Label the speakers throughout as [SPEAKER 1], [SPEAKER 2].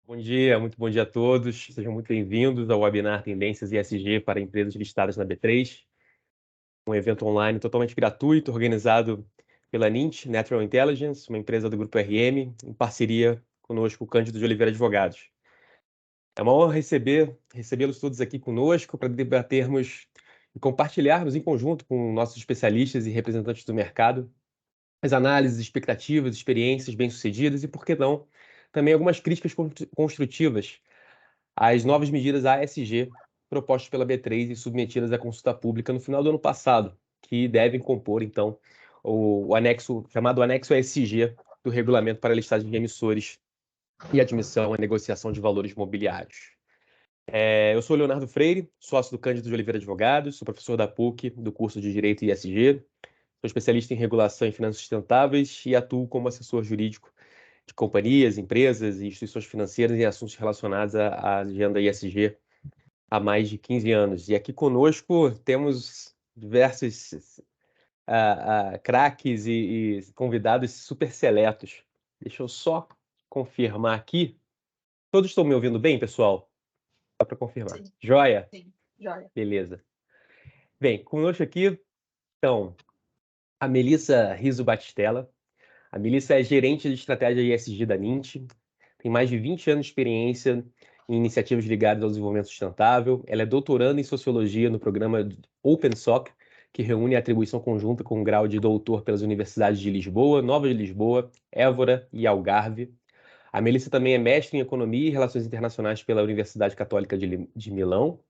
[SPEAKER 1] Bom dia, muito bom dia a todos. Sejam muito bem-vindos ao webinar Tendências ESG para empresas listadas na B3, um evento online totalmente gratuito, organizado pela Nint Natural Intelligence, uma empresa do Grupo RM, em parceria conosco, o Cândido de Oliveira Advogados. É uma honra recebê-los todos aqui conosco para debatermos e compartilharmos em conjunto com nossos especialistas e representantes do mercado as análises, expectativas, experiências bem-sucedidas e, por que não, também algumas críticas construtivas às novas medidas ASG propostas pela B3 e submetidas à consulta pública no final do ano passado, que devem compor, então, o anexo, chamado anexo ASG do Regulamento para a Listagem de Emissores e Admissão à Negociação de Valores Mobiliários. Eu sou Leonardo Freire, sócio do Cândido de Oliveira Advogados, sou professor da PUC, do curso de Direito e ESG, sou especialista em regulação e finanças sustentáveis e atuo como assessor jurídico de companhias, empresas e instituições financeiras em assuntos relacionados à agenda ESG há mais de 15 anos. E aqui conosco temos diversos craques e convidados super seletos. Deixa eu só confirmar aqui. Todos estão me ouvindo bem, pessoal? Só para confirmar.
[SPEAKER 2] Sim.
[SPEAKER 1] Joia?
[SPEAKER 2] Sim, joia.
[SPEAKER 1] Beleza. Bem, conosco aqui estão a Melissa Riso Batistella. A Melissa é gerente de estratégia ESG da Nint, tem mais de 20 anos de experiência em iniciativas ligadas ao desenvolvimento sustentável. Ela é doutoranda em sociologia no programa OpenSoc, que reúne a atribuição conjunta com o grau de doutor pelas universidades de Lisboa, Nova de Lisboa, Évora e Algarve. A Melissa também é mestre em economia e relações internacionais pela Universidade Católica de Milão,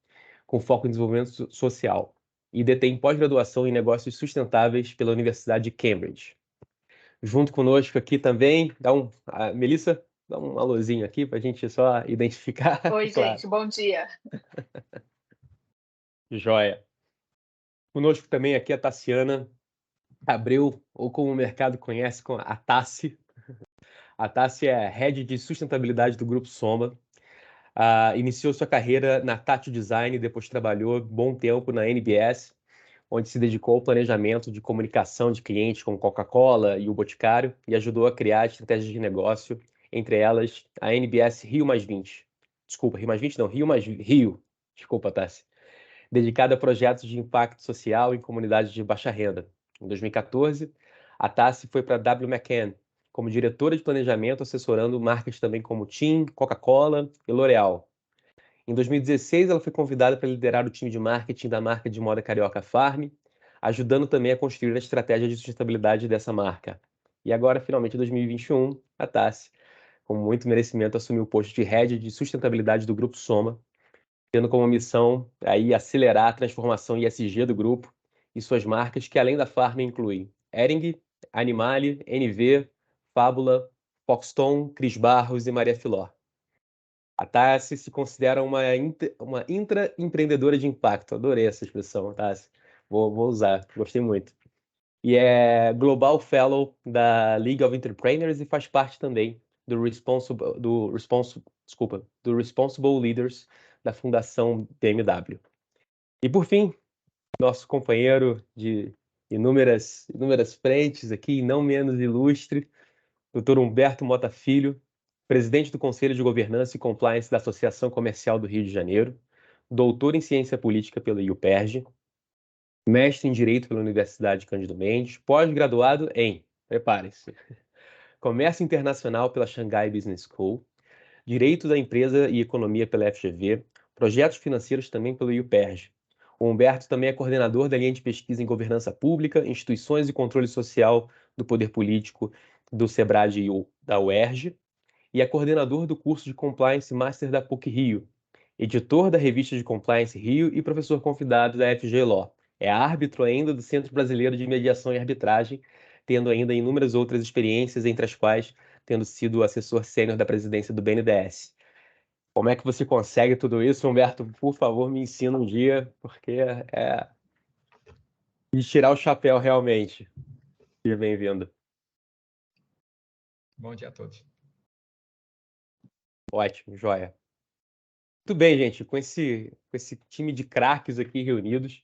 [SPEAKER 1] com foco em desenvolvimento social, e detém pós-graduação em negócios sustentáveis pela Universidade de Cambridge. Junto conosco aqui também, Melissa, dá um alôzinho aqui para a gente só identificar.
[SPEAKER 2] Oi,
[SPEAKER 1] Claro.
[SPEAKER 2] gente, bom dia.
[SPEAKER 1] Joia. Conosco também aqui a Tassiana Abreu, ou como o mercado conhece, com a Tassi. A Tassi é Head de Sustentabilidade do Grupo Soma. Iniciou sua carreira na Tátil Design, depois trabalhou bom tempo na NBS, onde se dedicou ao planejamento de comunicação de clientes como Coca-Cola e o Boticário, e ajudou a criar estratégias de negócio, entre elas a NBS Rio Mais 20. Desculpa, Rio Mais 20 não, Rio Mais Rio. Desculpa, Tassi. Dedicada a projetos de impacto social em comunidades de baixa renda. Em 2014, a Tassi foi para a W. McCann como diretora de planejamento, assessorando marcas também como TIM, Coca-Cola e L'Oréal. Em 2016, ela foi convidada para liderar o time de marketing da marca de moda carioca Farm, ajudando também a construir a estratégia de sustentabilidade dessa marca. E agora, finalmente, em 2021, a Tassi, com muito merecimento, assumiu o posto de Head de Sustentabilidade do Grupo Soma, tendo como missão aí acelerar a transformação ESG do grupo e suas marcas, que além da Farm incluem Hering, Animale, NV, Fábula, Foxton, Cris Barros e Maria Filó. A Tassi se considera uma intraempreendedora de impacto. Adorei essa expressão, Tassi. Vou usar, gostei muito. E é Global Fellow da League of Entrepreneurs e faz parte também do Responsible Leaders da Fundação BMW. E por fim, nosso companheiro de inúmeras frentes aqui, não menos ilustre, Dr. Humberto Mota Filho, presidente do Conselho de Governança e Compliance da Associação Comercial do Rio de Janeiro, doutor em Ciência Política pela UPERJ, mestre em Direito pela Universidade Cândido Mendes, pós-graduado em, preparem-se, Comércio Internacional pela Shanghai Business School, Direito da Empresa e Economia pela FGV, Projetos Financeiros também pela UPERJ. O Humberto também é coordenador da linha de pesquisa em Governança Pública, Instituições e Controle Social do Poder Político do SEBRAD e da UERJ, e é coordenador do curso de Compliance Master da PUC-Rio, editor da revista de Compliance Rio e professor convidado da FG Law. É árbitro ainda do Centro Brasileiro de Mediação e Arbitragem, tendo ainda inúmeras outras experiências, entre as quais tendo sido assessor sênior da presidência do BNDES. Como é que você consegue tudo isso, Humberto? Por favor, me ensina um dia, porque é de tirar o chapéu realmente. Seja bem-vindo.
[SPEAKER 3] Bom dia a todos.
[SPEAKER 1] Ótimo, joia. Muito bem, gente. Com esse time de craques aqui reunidos,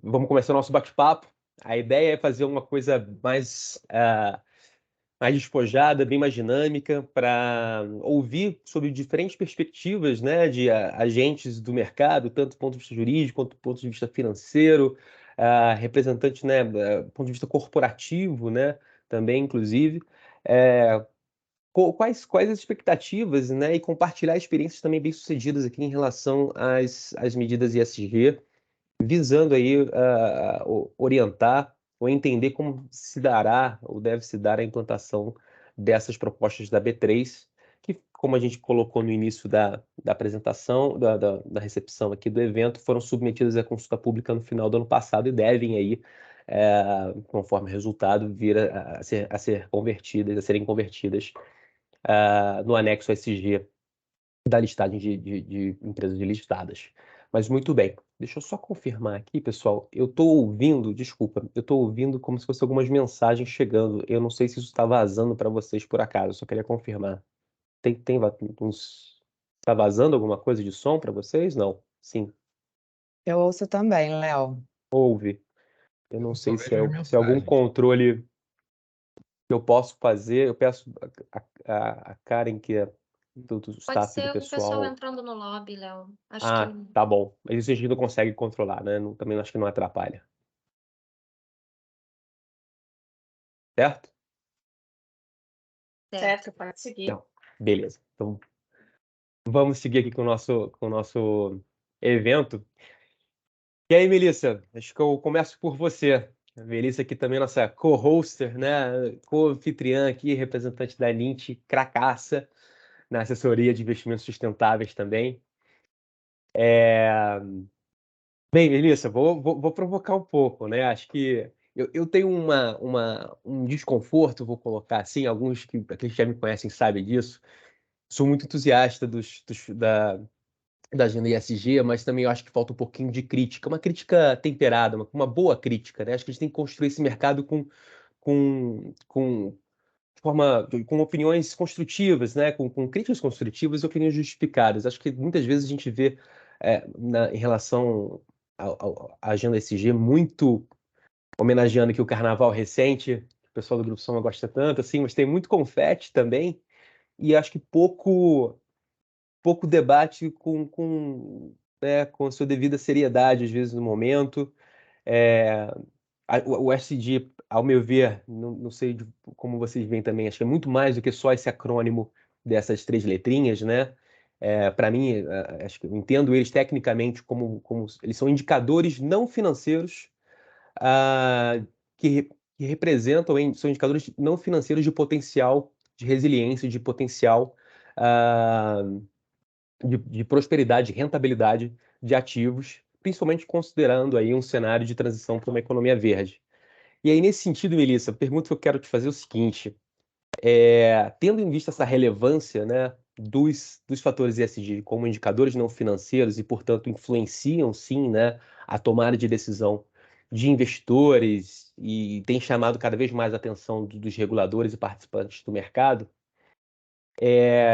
[SPEAKER 1] vamos começar o nosso bate-papo. A ideia é fazer uma coisa mais mais despojada, bem mais dinâmica, para ouvir sobre diferentes perspectivas, né, de agentes do mercado, tanto do ponto de vista jurídico quanto do ponto de vista financeiro, representantes, né, do ponto de vista corporativo, né, também, inclusive. Quais as expectativas, né, e compartilhar experiências também bem-sucedidas aqui em relação às medidas ESG, visando aí orientar ou entender como se dará ou deve se dar a implantação dessas propostas da B3, que, como a gente colocou no início da apresentação, da recepção aqui do evento, foram submetidas à consulta pública no final do ano passado e devem aí, conforme resultado, vir a serem convertidas no anexo SG da listagem de empresas listadas. Mas muito bem, deixa eu só confirmar aqui, pessoal. Eu estou ouvindo, desculpa, eu estou ouvindo como se fossem algumas mensagens chegando. Eu não sei se isso está vazando para vocês por acaso, eu só queria confirmar. Tem uns. Está vazando alguma coisa de som para vocês? Não. Sim,
[SPEAKER 2] Eu ouço também, Léo.
[SPEAKER 1] ouve. Eu não sei
[SPEAKER 3] Só
[SPEAKER 1] se
[SPEAKER 3] vejo
[SPEAKER 1] se é algum
[SPEAKER 3] mensagem.
[SPEAKER 1] controle que eu posso fazer. Eu peço a Karen, que é do
[SPEAKER 4] Pode
[SPEAKER 1] staff do
[SPEAKER 4] ser o pessoal
[SPEAKER 1] pessoal.
[SPEAKER 4] entrando no lobby, Léo. Acho que
[SPEAKER 1] Tá bom. Mas isso a gente não consegue controlar, né? Também acho que não atrapalha. Certo?
[SPEAKER 4] certo.
[SPEAKER 5] Certo, pode seguir.
[SPEAKER 1] Então, beleza. Então, vamos seguir aqui com o nosso evento. E aí, Melissa? Acho que eu começo por você. A Melissa aqui também, nossa co-hoster, né? Co-anfitriã aqui, representante da Nint, cracaça, na assessoria de investimentos sustentáveis também. Bem, Melissa, vou provocar um pouco, né? Acho que eu tenho um desconforto, vou colocar assim, aqueles que já me conhecem sabem disso. Sou muito entusiasta da agenda ESG, mas também eu acho que falta um pouquinho de crítica, uma crítica temperada, uma boa crítica, né? Acho que a gente tem que construir esse mercado com com opiniões construtivas, né? Com críticas construtivas e opiniões justificadas. Acho que muitas vezes a gente vê em relação à agenda ESG muito homenageando aqui o carnaval recente, que o pessoal do Grupo Soma gosta tanto, assim, mas tem muito confete também, e acho que pouco debate com a sua devida seriedade, às vezes, no momento. O SG, ao meu ver, não sei como vocês veem também, acho que é muito mais do que só esse acrônimo dessas três letrinhas, né? Para mim, acho que eu entendo eles tecnicamente como eles são indicadores não financeiros que representam, são indicadores não financeiros de potencial, de resiliência, de potencial ah, de prosperidade, rentabilidade de ativos, principalmente considerando aí um cenário de transição para uma economia verde. E aí, nesse sentido, Melissa, a pergunta que eu quero te fazer é o seguinte: tendo em vista essa relevância, né, dos fatores ESG como indicadores não financeiros e, portanto, influenciam, sim, né, a tomada de decisão de investidores e tem chamado cada vez mais a atenção dos reguladores e participantes do mercado,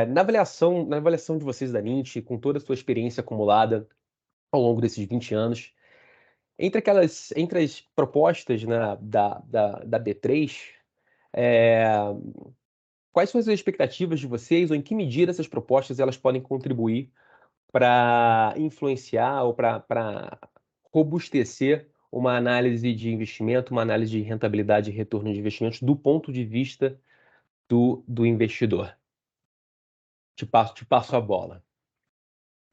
[SPEAKER 1] na avaliação de vocês da Nint, com toda a sua experiência acumulada ao longo desses 20 anos, entre as propostas, né, da B3, é, quais são as expectativas de vocês ou em que medida essas propostas elas podem contribuir para influenciar ou para robustecer uma análise de investimento, uma análise de rentabilidade e retorno de investimentos do ponto de vista do investidor? Te passo a bola.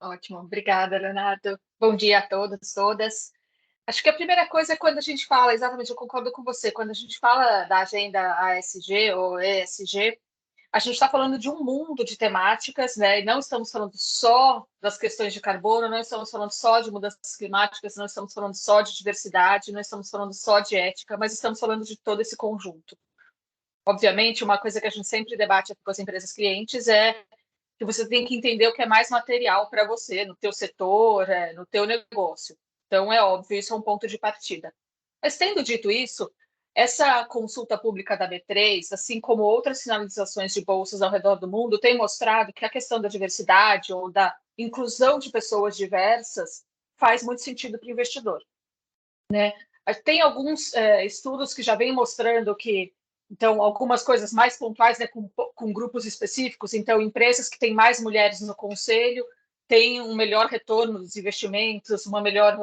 [SPEAKER 5] Ótimo, obrigada, Leonardo. Bom dia a todos, todas. Acho que a primeira coisa é quando a gente fala, exatamente, eu concordo com você, quando a gente fala da agenda ASG ou ESG, a gente está falando de um mundo de temáticas, né? E não estamos falando só das questões de carbono, não estamos falando só de mudanças climáticas, não estamos falando só de diversidade, não estamos falando só de ética, mas estamos falando de todo esse conjunto. Obviamente, uma coisa que a gente sempre debate aqui com as empresas clientes é que você tem que entender o que é mais material para você, no teu setor, no teu negócio. Então, é óbvio, isso é um ponto de partida. Mas, tendo dito isso, essa consulta pública da B3, assim como outras sinalizações de bolsas ao redor do mundo, tem mostrado que a questão da diversidade ou da inclusão de pessoas diversas faz muito sentido para o investidor, né? Tem alguns estudos que já vêm mostrando que Então, algumas coisas mais pontuais, né, com grupos específicos. Então, empresas que têm mais mulheres no conselho têm um melhor retorno dos investimentos, uma melhor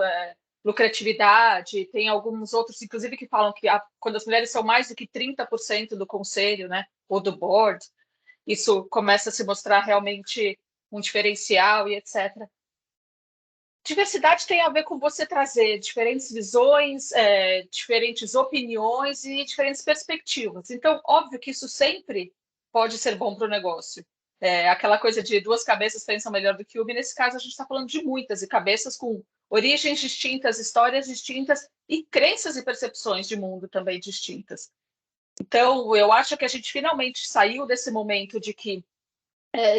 [SPEAKER 5] lucratividade. Tem alguns outros, inclusive, que falam que quando as mulheres são mais do que 30% do conselho, né, ou do board, isso começa a se mostrar realmente um diferencial e etc. Diversidade tem a ver com você trazer diferentes visões, diferentes opiniões e diferentes perspectivas. Então, óbvio que isso sempre pode ser bom para o negócio. Aquela coisa de duas cabeças pensam melhor do que uma, e nesse caso a gente está falando de muitas, e cabeças com origens distintas, histórias distintas e crenças e percepções de mundo também distintas. Então, eu acho que a gente finalmente saiu desse momento de que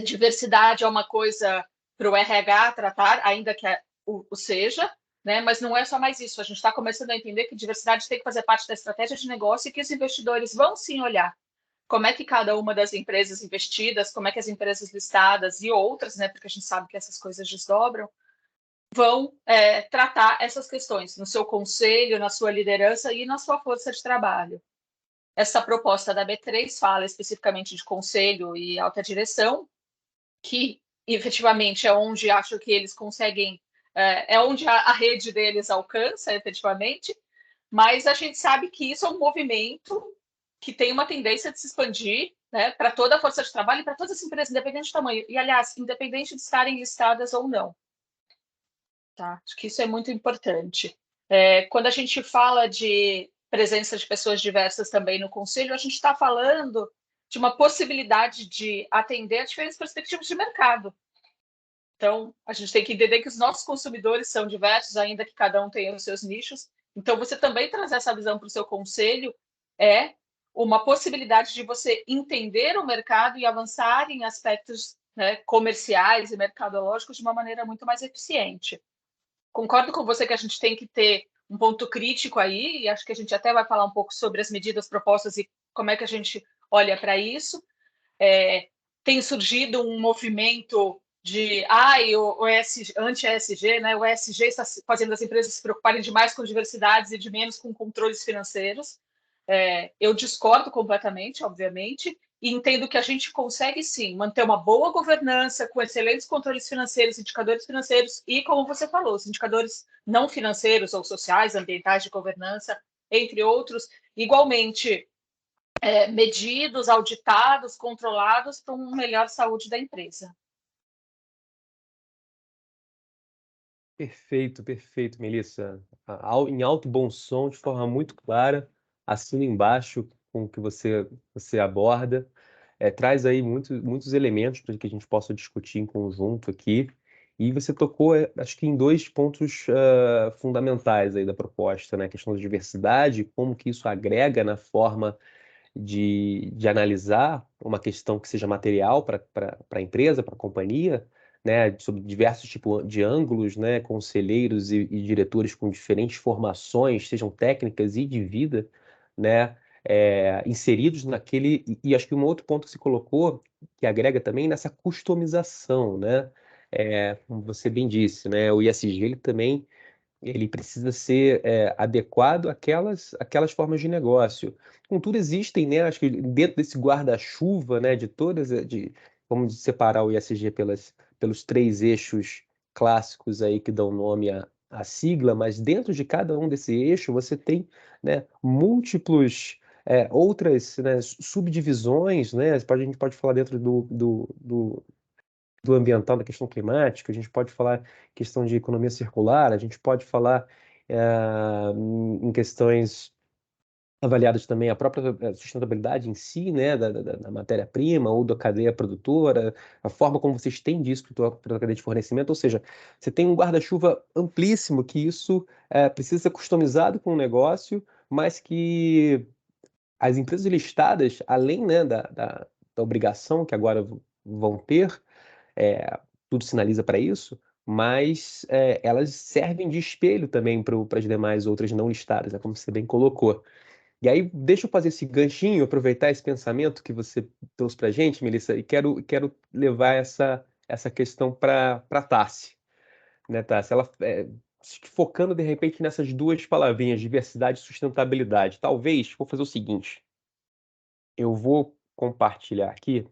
[SPEAKER 5] diversidade é uma coisa para o RH tratar, ainda que o seja, né? Mas não é só mais isso. A gente está começando a entender que diversidade tem que fazer parte da estratégia de negócio e que os investidores vão sim olhar como é que cada uma das empresas investidas, como é que as empresas listadas e outras, né? Porque a gente sabe que essas coisas desdobram, vão tratar essas questões no seu conselho, na sua liderança e na sua força de trabalho. Essa proposta da B3 fala especificamente de conselho e alta direção, que efetivamente é onde acho que eles conseguem, é onde a rede deles alcança efetivamente, mas a gente sabe que isso é um movimento que tem uma tendência de se expandir, né, para toda a força de trabalho e para todas as empresas, independente do tamanho, e aliás, independente de estarem listadas ou não. Tá? Acho que isso é muito importante. Quando a gente fala de presença de pessoas diversas também no conselho, a gente está falando de uma possibilidade de atender a diferentes perspectivas de mercado. Então, a gente tem que entender que os nossos consumidores são diversos, ainda que cada um tenha os seus nichos. Então, você também trazer essa visão para o seu conselho é uma possibilidade de você entender o mercado e avançar em aspectos, né, comerciais e mercadológicos de uma maneira muito mais eficiente. Concordo com você que a gente tem que ter um ponto crítico aí, e acho que a gente até vai falar um pouco sobre as medidas propostas e como é que a gente olha para isso. Tem surgido um movimento de o anti-ESG, né? O ESG está fazendo as empresas se preocuparem demais com diversidades e de menos com controles financeiros. Eu discordo completamente, obviamente, e entendo que a gente consegue sim manter uma boa governança com excelentes controles financeiros, indicadores financeiros e, como você falou, os indicadores não financeiros ou sociais, ambientais de governança, entre outros, igualmente medidos, auditados, controlados para uma melhor saúde da empresa.
[SPEAKER 1] Perfeito, perfeito, Melissa. Em alto bom som, de forma muito clara, assina embaixo com o que você aborda. Traz aí muitos elementos para que a gente possa discutir em conjunto aqui. E você tocou, acho que em dois pontos fundamentais aí da proposta, né? A questão da diversidade, como que isso agrega na forma de analisar uma questão que seja material para a empresa, para a companhia, né, sobre diversos tipos de ângulos, né, conselheiros e diretores com diferentes formações, sejam técnicas e de vida, né, inseridos naquele. E acho que um outro ponto que se colocou, que agrega também nessa customização, né, como você bem disse, né, o ISG ele também ele precisa ser adequado àquelas formas de negócio. Contudo, existem, né, acho que dentro desse guarda-chuva, né, de todas, vamos separar o ISG pelos três eixos clássicos aí que dão nome à sigla, mas dentro de cada um desse eixo você tem, né, múltiplos outras, né, subdivisões, né, a gente pode falar dentro do ambiental, da questão climática, a gente pode falar questão de economia circular, a gente pode falar em questões avaliadas também a própria sustentabilidade em si, né, da matéria-prima ou da cadeia produtora, a forma como você estende isso para a cadeia de fornecimento, ou seja, você tem um guarda-chuva amplíssimo que isso precisa ser customizado com o negócio, mas que as empresas listadas, além, né, da obrigação que agora vão ter, tudo sinaliza para isso, mas elas servem de espelho também para as demais outras não listadas, né, como você bem colocou. E aí, deixa eu fazer esse ganchinho, aproveitar esse pensamento que você trouxe para a gente, Melissa, e quero levar essa questão para a Tassi, né, Tassi? Ela, focando, de repente, nessas duas palavrinhas, diversidade e sustentabilidade. Talvez, vou fazer o seguinte, eu vou compartilhar aqui,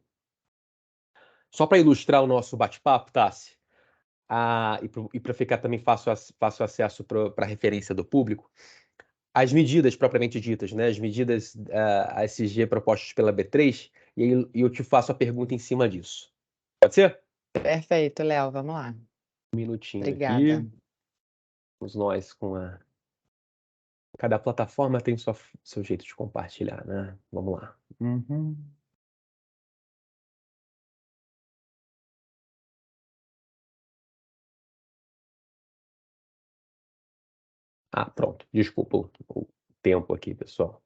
[SPEAKER 1] só para ilustrar o nosso bate-papo, Tassi, e para ficar também fácil acesso para a referência do público, as medidas propriamente ditas, né? As medidas ASG propostas pela B3, e aí eu te faço a pergunta em cima disso. Pode ser?
[SPEAKER 2] Perfeito, Léo, vamos lá.
[SPEAKER 1] Um minutinho
[SPEAKER 2] Obrigada.
[SPEAKER 1] aqui. Vamos nós com Cada plataforma tem seu jeito de compartilhar, né? Vamos lá. Uhum. Pronto. Desculpa o tempo aqui, pessoal.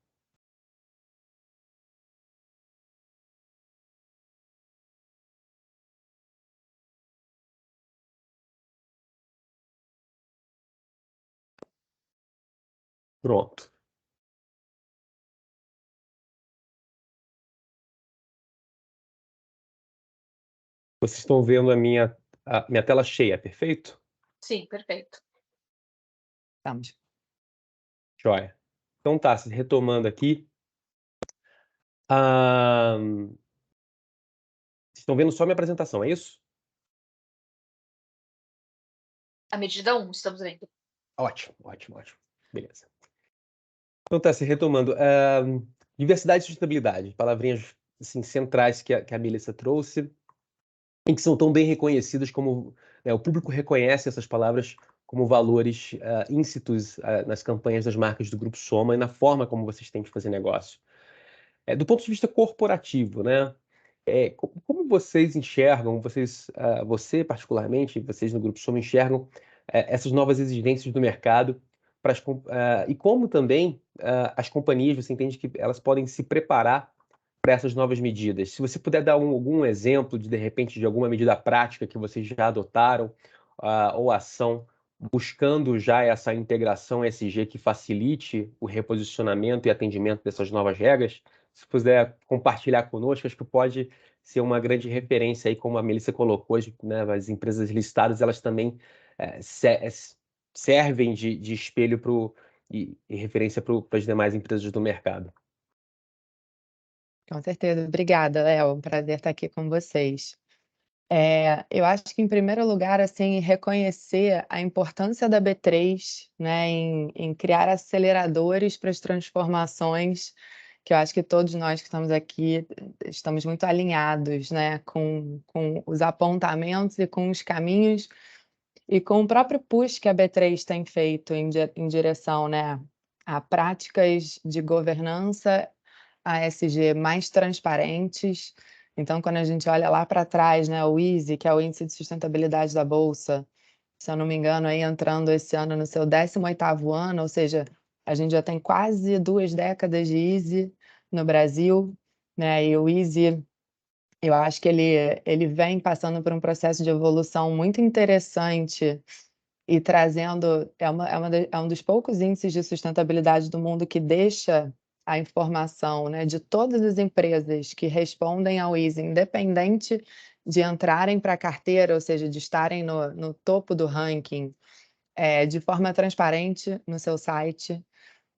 [SPEAKER 1] Pronto. Vocês estão vendo a minha tela cheia, perfeito?
[SPEAKER 5] Sim, perfeito.
[SPEAKER 2] Estamos.
[SPEAKER 1] Joia. Então tá, retomando aqui. Vocês estão vendo só minha apresentação, é isso?
[SPEAKER 5] A medida 1, estamos vendo.
[SPEAKER 1] Ótimo. Beleza. Então tá, retomando. Diversidade e sustentabilidade, palavrinhas assim, centrais que a Melissa trouxe, e que são tão bem reconhecidas como... o público reconhece essas palavras como valores íncitos nas campanhas das marcas do Grupo Soma e na forma como vocês têm de fazer negócio. Do ponto de vista corporativo, né? Como vocês enxergam, você particularmente, vocês no Grupo Soma enxergam essas novas exigências do mercado e como também as companhias, você entende que elas podem se preparar para essas novas medidas? Se você puder dar algum exemplo de repente, de alguma medida prática que vocês já adotaram ou ação buscando já essa integração ESG que facilite o reposicionamento e atendimento dessas novas regras, se puder compartilhar conosco, acho que pode ser uma grande referência aí, como a Melissa colocou, né, as empresas listadas, elas também servem de espelho e referência para as demais empresas do mercado.
[SPEAKER 2] Com certeza. Obrigada, Léo. Prazer estar aqui com vocês. Eu acho que, em primeiro lugar, assim, reconhecer a importância da B3, né, em criar aceleradores para as transformações, que eu acho que todos nós que estamos aqui estamos muito alinhados, né, com os apontamentos e com os caminhos e com o próprio push que a B3 tem feito em direção, né, a práticas de governança ASG mais transparentes. Então, quando a gente olha lá para trás, né, o ISE, que é o Índice de Sustentabilidade da Bolsa, se eu não me engano, aí entrando esse ano no seu 18º ano, ou seja, a gente já tem quase 2 décadas de ISE no Brasil, né, e o ISE, eu acho que ele vem passando por um processo de evolução muito interessante e trazendo é um dos poucos índices de sustentabilidade do mundo que deixa a informação, né, de todas as empresas que respondem ao ISE, independente de entrarem para a carteira, ou seja, de estarem no topo do ranking, de forma transparente no seu site.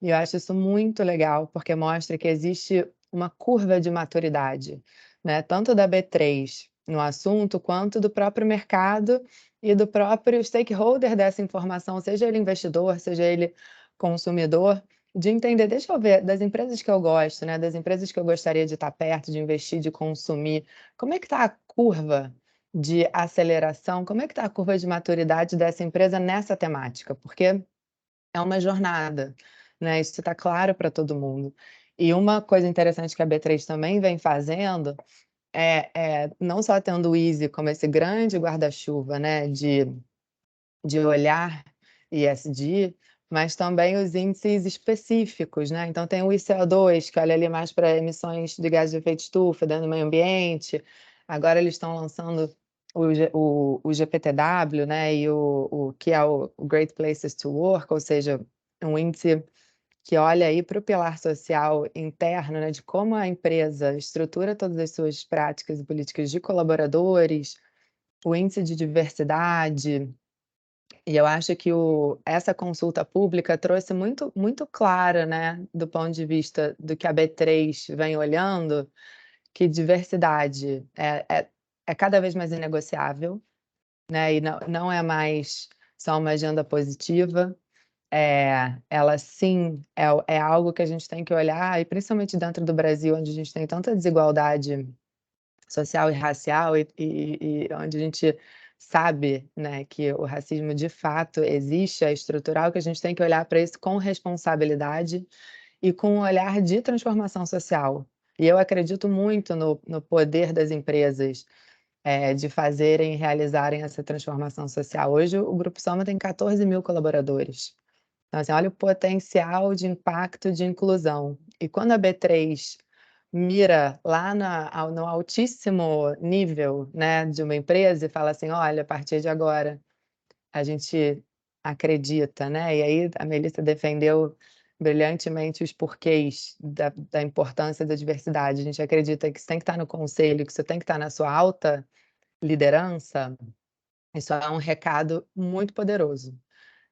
[SPEAKER 2] E eu acho isso muito legal, porque mostra que existe uma curva de maturidade, né, tanto da B3 no assunto, quanto do próprio mercado e do próprio stakeholder dessa informação, seja ele investidor, seja ele consumidor, de entender, deixa eu ver, das empresas que eu gosto, né, das empresas que eu gostaria de estar perto, de investir, de consumir, como é que está a curva de aceleração, como é que está a curva de maturidade dessa empresa nessa temática? Porque é uma jornada, né, isso está claro para todo mundo. E uma coisa interessante que a B3 também vem fazendo não só tendo o ISE como esse grande guarda-chuva, né, de olhar ESG, mas também os índices específicos, né, então tem o ICO2, que olha ali mais para emissões de gases de efeito estufa, dentro do meio ambiente, agora eles estão lançando o GPTW, né, e o que é o Great Places to Work, ou seja, um índice que olha aí para o pilar social interno, né, de como a empresa estrutura todas as suas práticas e políticas de colaboradores, o índice de diversidade E eu acho que essa consulta pública trouxe muito, muito claro, né, do ponto de vista do que a B3 vem olhando, que diversidade é cada vez mais inegociável, né, e não é mais só uma agenda positiva, ela sim é algo que a gente tem que olhar, e principalmente dentro do Brasil, onde a gente tem tanta desigualdade social e racial, e onde a gente sabe, né, que o racismo de fato existe, é estrutural, que a gente tem que olhar para isso com responsabilidade e com um olhar de transformação social. E eu acredito muito no poder das empresas, de fazerem e realizarem essa transformação social. Hoje o Grupo Soma tem 14.000 colaboradores. Então, assim, olha o potencial de impacto de inclusão. E quando a B3 mira lá no altíssimo nível, né, de uma empresa e fala assim: olha, a partir de agora a gente acredita, né? E aí a Melissa defendeu brilhantemente os porquês da importância da diversidade. A gente acredita que isso tem que estar no conselho, que isso tem que estar na sua alta liderança. Isso é um recado muito poderoso,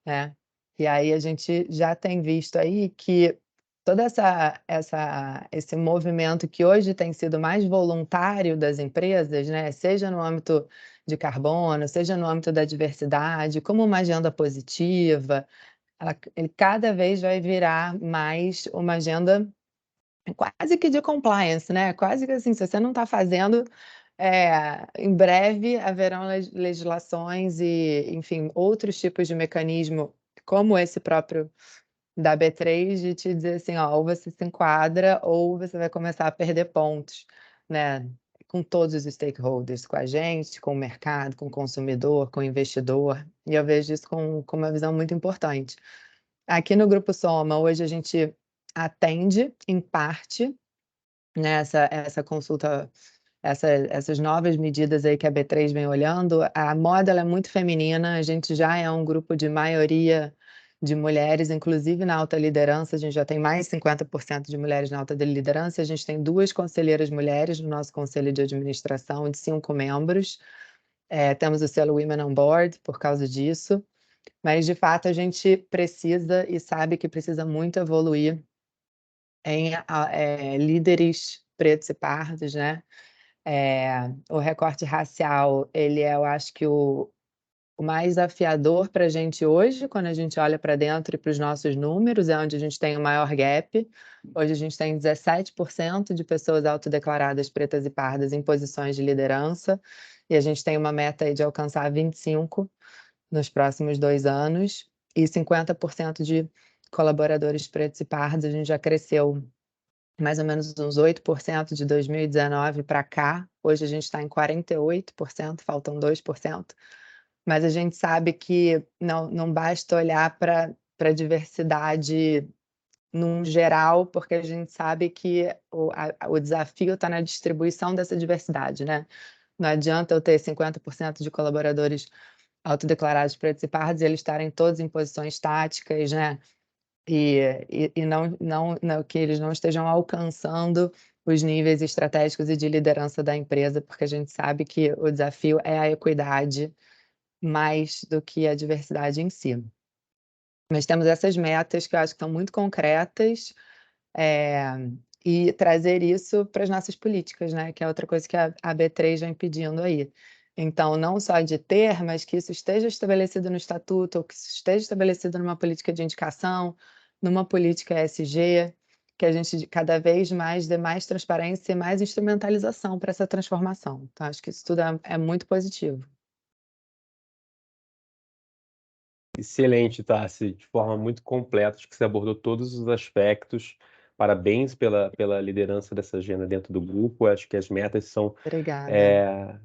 [SPEAKER 2] né? E aí a gente já tem visto aí que todo esse movimento que hoje tem sido mais voluntário das empresas, né, seja no âmbito de carbono, seja no âmbito da diversidade, como uma agenda positiva, ele cada vez vai virar mais uma agenda quase que de compliance, né? Quase que assim, se você não está fazendo, em breve haverão legislações e, enfim, outros tipos de mecanismo, como esse próprio da B3, de te dizer assim, ó, ou você se enquadra ou você vai começar a perder pontos, né? Com todos os stakeholders, com a gente, com o mercado, com o consumidor, com o investidor. E eu vejo isso com uma visão muito importante. Aqui no Grupo Soma, hoje a gente atende, em parte, né, essa consulta, essas novas medidas aí que a B3 vem olhando. A moda ela é muito feminina, a gente já é um grupo de maioria de mulheres, inclusive na alta liderança, a gente já tem mais de 50% de mulheres na alta liderança, a gente tem 2 conselheiras mulheres no nosso conselho de administração, de 5 membros, temos o selo Women on Board por causa disso, mas de fato a gente precisa e sabe que precisa muito evoluir em líderes pretos e pardos, né? O recorte racial, ele é, eu acho que o mais desafiador para a gente hoje, quando a gente olha para dentro e para os nossos números, é onde a gente tem o maior gap. Hoje a gente tem 17% de pessoas autodeclaradas pretas e pardas em posições de liderança, e a gente tem uma meta aí de alcançar 25% nos próximos 2 anos, e 50% de colaboradores pretos e pardos. A gente já cresceu mais ou menos uns 8% de 2019 para cá. Hoje a gente está em 48%, faltam 2%. Mas a gente sabe que não basta olhar para a diversidade num geral, porque a gente sabe que o desafio está na distribuição dessa diversidade, né? Não adianta eu ter 50% de colaboradores autodeclarados pretos e pardos e eles estarem todos em posições táticas, né? E não que eles não estejam alcançando os níveis estratégicos e de liderança da empresa, porque a gente sabe que o desafio é a equidade mais do que a diversidade em si. Mas temos essas metas que eu acho que são muito concretas, e trazer isso para as nossas políticas, né, que é outra coisa que a B3 vem pedindo aí. Então, não só de ter, mas que isso esteja estabelecido no estatuto, ou que isso esteja estabelecido numa política de indicação, numa política ESG, que a gente cada vez mais dê mais transparência e mais instrumentalização para essa transformação. Então, acho que isso tudo é muito positivo.
[SPEAKER 1] Excelente, Tassi, de forma muito completa, acho que você abordou todos os aspectos. Parabéns pela liderança dessa agenda dentro do grupo. Acho que as metas são,
[SPEAKER 2] Obrigada.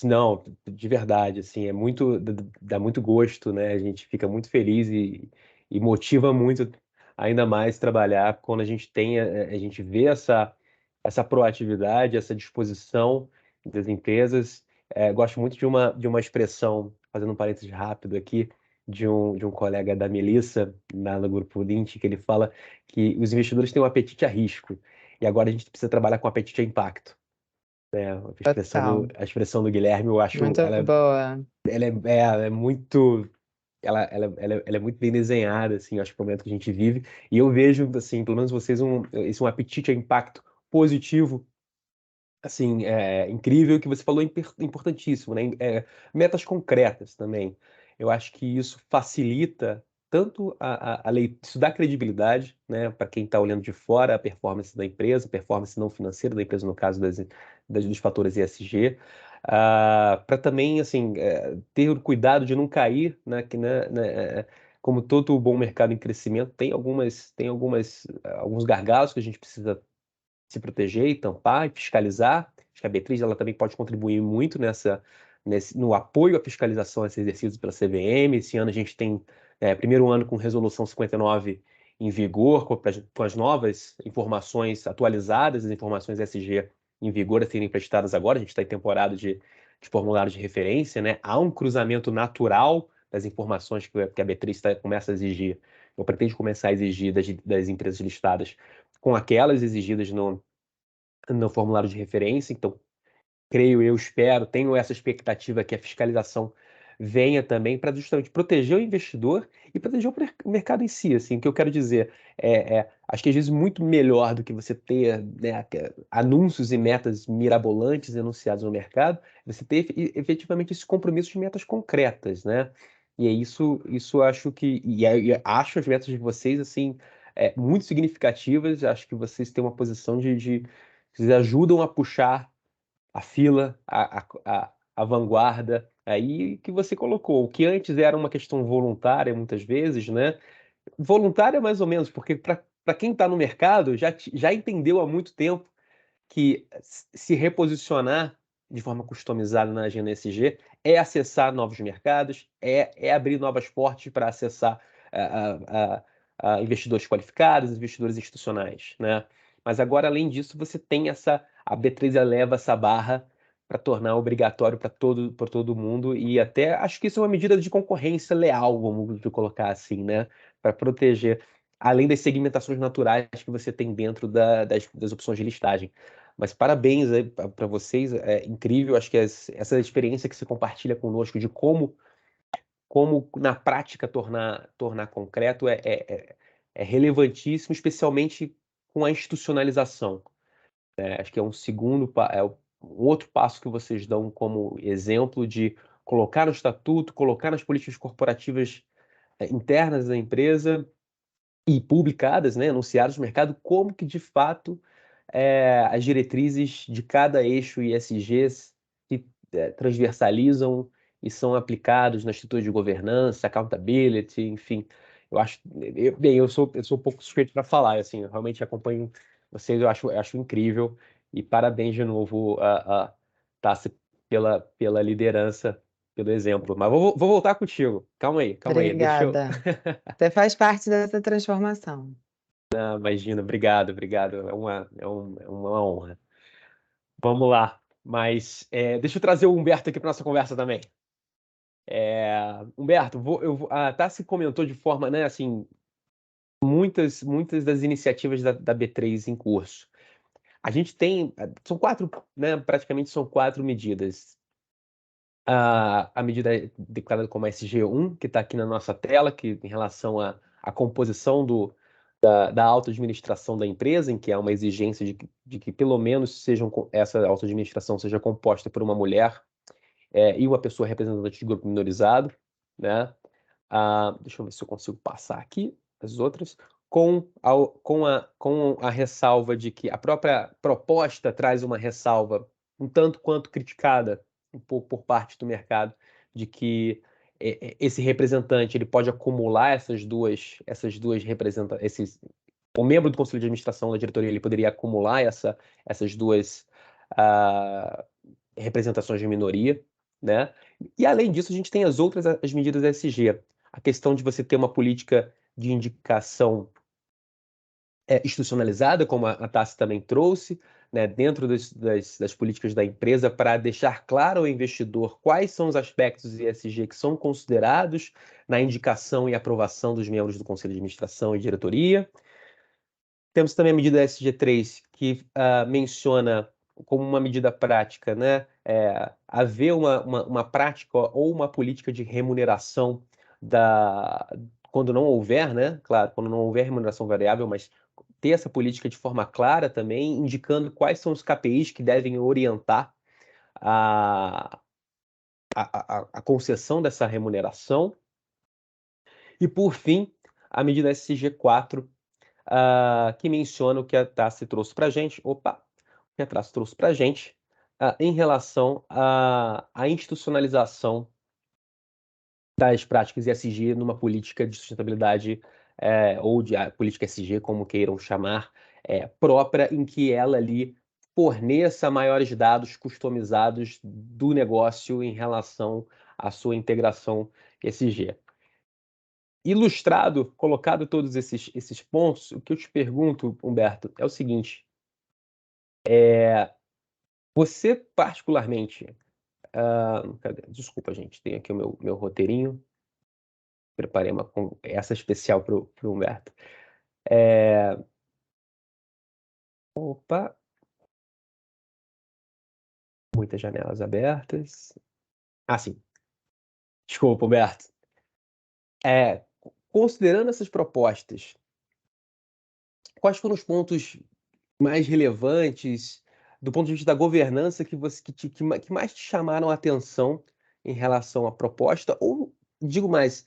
[SPEAKER 1] não, de verdade, assim, dá muito gosto, né? A gente fica muito feliz e motiva muito ainda mais trabalhar quando a gente a gente vê essa proatividade, essa disposição das empresas. Gosto muito de uma expressão, fazendo um parênteses rápido aqui, de um colega da Melissa, lá no grupo Lint, que ele fala que os investidores têm um apetite a risco, e agora a gente precisa trabalhar com apetite a impacto. Né?
[SPEAKER 2] Total.
[SPEAKER 1] A expressão do Guilherme, eu acho,
[SPEAKER 2] Muito boa.
[SPEAKER 1] ela é muito ela é muito bem desenhada, assim, acho que o momento que a gente vive, e eu vejo, assim, pelo menos vocês, um apetite a impacto positivo, assim, incrível, que você falou, importantíssimo, né? Metas concretas também. Eu acho que isso facilita tanto a lei, isso dá credibilidade, né, para quem está olhando de fora a performance da empresa, performance não financeira da empresa, no caso dos fatores ESG, para também, assim, ter o cuidado de não cair, né, como todo bom mercado em crescimento, tem alguns gargalos que a gente precisa se proteger e tampar e fiscalizar. Acho que a B3 ela também pode contribuir muito no apoio à fiscalização a esse exercício pela CVM. Esse ano a gente tem primeiro ano com Resolução 59 em vigor, com as novas informações atualizadas, as informações ESG em vigor a serem prestadas agora. A gente está em temporada de formulários de referência, né? Há um cruzamento natural das informações que a B3 começa a exigir, ou pretende começar a exigir das empresas listadas, com aquelas exigidas no formulário de referência. Então, creio, eu espero, tenho essa expectativa que a fiscalização venha também para justamente proteger o investidor e proteger o mercado em si. Assim, o que eu quero dizer acho que às vezes muito melhor do que você ter, né, anúncios e metas mirabolantes enunciados no mercado, você ter efetivamente esse compromisso de metas concretas, né? E é isso acho que e acho as metas de vocês assim muito significativas. Acho que vocês têm uma posição vocês ajudam a puxar a fila, a vanguarda, aí que você colocou. O que antes era uma questão voluntária, muitas vezes, né? Voluntária mais ou menos, porque para quem está no mercado já entendeu há muito tempo que se reposicionar de forma customizada na agenda ESG é acessar novos mercados, é abrir novas portas para acessar investidores qualificados, investidores institucionais, né? Mas agora, além disso, você tem a B3 eleva essa barra para tornar obrigatório para todo mundo, e até acho que isso é uma medida de concorrência leal, vamos colocar assim, né? Para proteger, além das segmentações naturais que você tem dentro das opções de listagem. Mas parabéns para vocês, é incrível. Acho que essa experiência que você compartilha conosco de como na prática tornar concreto é relevantíssimo, especialmente com a institucionalização. Acho que é um outro passo que vocês dão como exemplo de colocar no estatuto, colocar nas políticas corporativas internas da empresa e publicadas, né, anunciadas no mercado, como que de fato as diretrizes de cada eixo ESG se transversalizam e são aplicados na estrutura de governança, accountability, enfim. Eu sou um pouco suspeito para falar, assim, eu realmente acompanho vocês, eu acho incrível, e parabéns de novo a Tassi pela liderança, pelo exemplo. Mas vou voltar contigo. Calma aí.
[SPEAKER 2] Obrigada. Você faz parte dessa transformação.
[SPEAKER 1] Imagina, obrigado. É uma honra. Vamos lá. Mas deixa eu trazer o Humberto aqui para nossa conversa também. Humberto, a Tassi comentou de forma, né, assim, muitas das iniciativas da B3 em curso. A gente tem, são 4, né, praticamente são 4 medidas. A medida declarada como SG1, que está aqui na nossa tela, que em relação à composição da auto-administração da empresa, em que há uma exigência de que pelo menos essa auto-administração seja composta por uma mulher e uma pessoa representante de grupo minorizado, né? Deixa eu ver se eu consigo passar aqui as outras, com a ressalva de que a própria proposta traz uma ressalva um tanto quanto criticada um pouco por parte do mercado, de que esse representante ele pode acumular essas duas representantes, o membro do conselho de administração da diretoria ele poderia acumular essas duas representações de minoria, né? E além disso, a gente tem as medidas ESG. A questão de você ter uma política de indicação institucionalizada, como a Tassi também trouxe, né, dentro das políticas da empresa, para deixar claro ao investidor quais são os aspectos ESG que são considerados na indicação e aprovação dos membros do Conselho de Administração e Diretoria. Temos também a medida SG3, que menciona como uma medida prática, né, haver uma prática ou uma política de remuneração quando não houver, né? Claro, quando não houver remuneração variável, mas ter essa política de forma clara também, indicando quais são os KPIs que devem orientar a concessão dessa remuneração. E, por fim, a medida SG4, que menciona o que a Tassi trouxe para a gente, em relação à institucionalização das práticas ESG numa política de sustentabilidade, ou de política ESG, como queiram chamar, própria, em que ela ali forneça maiores dados customizados do negócio em relação à sua integração ESG. Ilustrado, colocado todos esses pontos, o que eu te pergunto, Humberto, é o seguinte: você particularmente, desculpa, gente, tem aqui o meu roteirinho, preparei essa especial para o Humberto. Opa, muitas janelas abertas. Sim. Desculpa, Humberto. Considerando essas propostas, quais foram os pontos mais relevantes do ponto de vista da governança que mais te chamaram a atenção em relação à proposta? Ou, digo mais,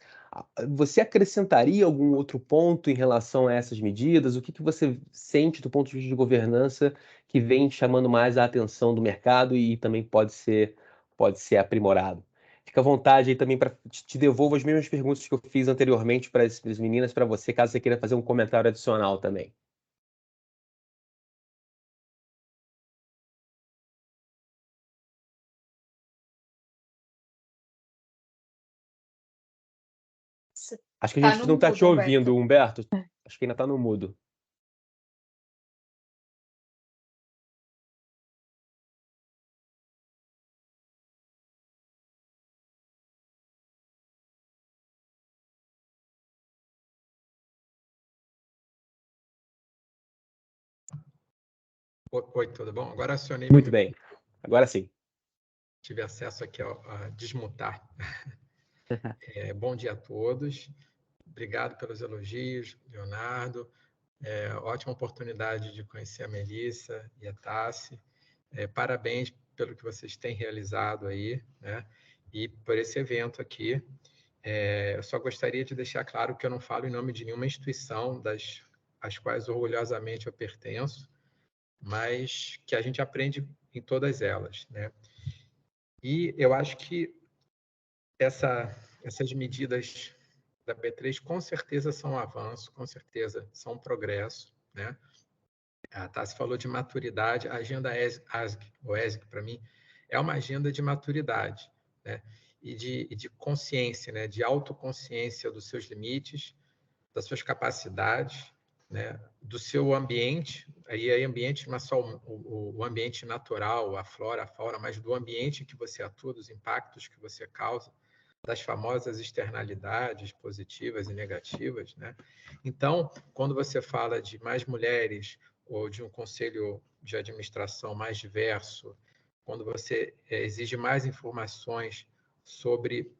[SPEAKER 1] você acrescentaria algum outro ponto em relação a essas medidas? O que você sente do ponto de vista de governança que vem chamando mais a atenção do mercado e também pode ser aprimorado? Fica à vontade aí também, para te devolvo as mesmas perguntas que eu fiz anteriormente para as meninas, para você, caso você queira fazer um comentário adicional também. Acho que a gente não está te ouvindo, Humberto. Acho que ainda está no mudo.
[SPEAKER 3] Oi, tudo bom? Agora acionei.
[SPEAKER 1] Muito bem. Agora sim.
[SPEAKER 3] Tive acesso aqui a desmutar. Bom dia a todos. Obrigado pelos elogios, Leonardo. Ótima oportunidade de conhecer a Melissa e a Tassi. Parabéns pelo que vocês têm realizado aí, né? E por esse evento aqui. Eu só gostaria de deixar claro que eu não falo em nome de nenhuma instituição às quais orgulhosamente eu pertenço, mas que a gente aprende em todas elas, né? E eu acho que essas medidas da B3 com certeza são um avanço, com certeza são um progresso, né? A Tassi falou de maturidade, a agenda ESG para mim, é uma agenda de maturidade, né? E de consciência, né? De autoconsciência dos seus limites, das suas capacidades, né? Do seu ambiente, aí ambiente não é só o ambiente natural, a flora, a fauna, mas do ambiente que você atua, dos impactos que você causa, das famosas externalidades positivas e negativas, né? Então, quando você fala de mais mulheres ou de um conselho de administração mais diverso, quando você exige mais informações sobre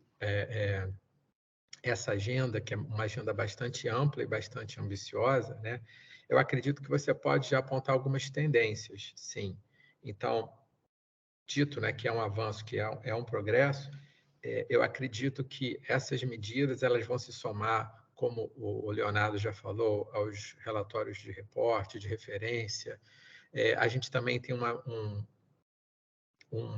[SPEAKER 3] essa agenda, que é uma agenda bastante ampla e bastante ambiciosa, né? Eu acredito que você pode já apontar algumas tendências, sim. Então, dito, né, que é um avanço, que é um progresso, eu acredito que essas medidas elas vão se somar, como o Leonardo já falou, aos relatórios de reporte, de referência. A gente também tem um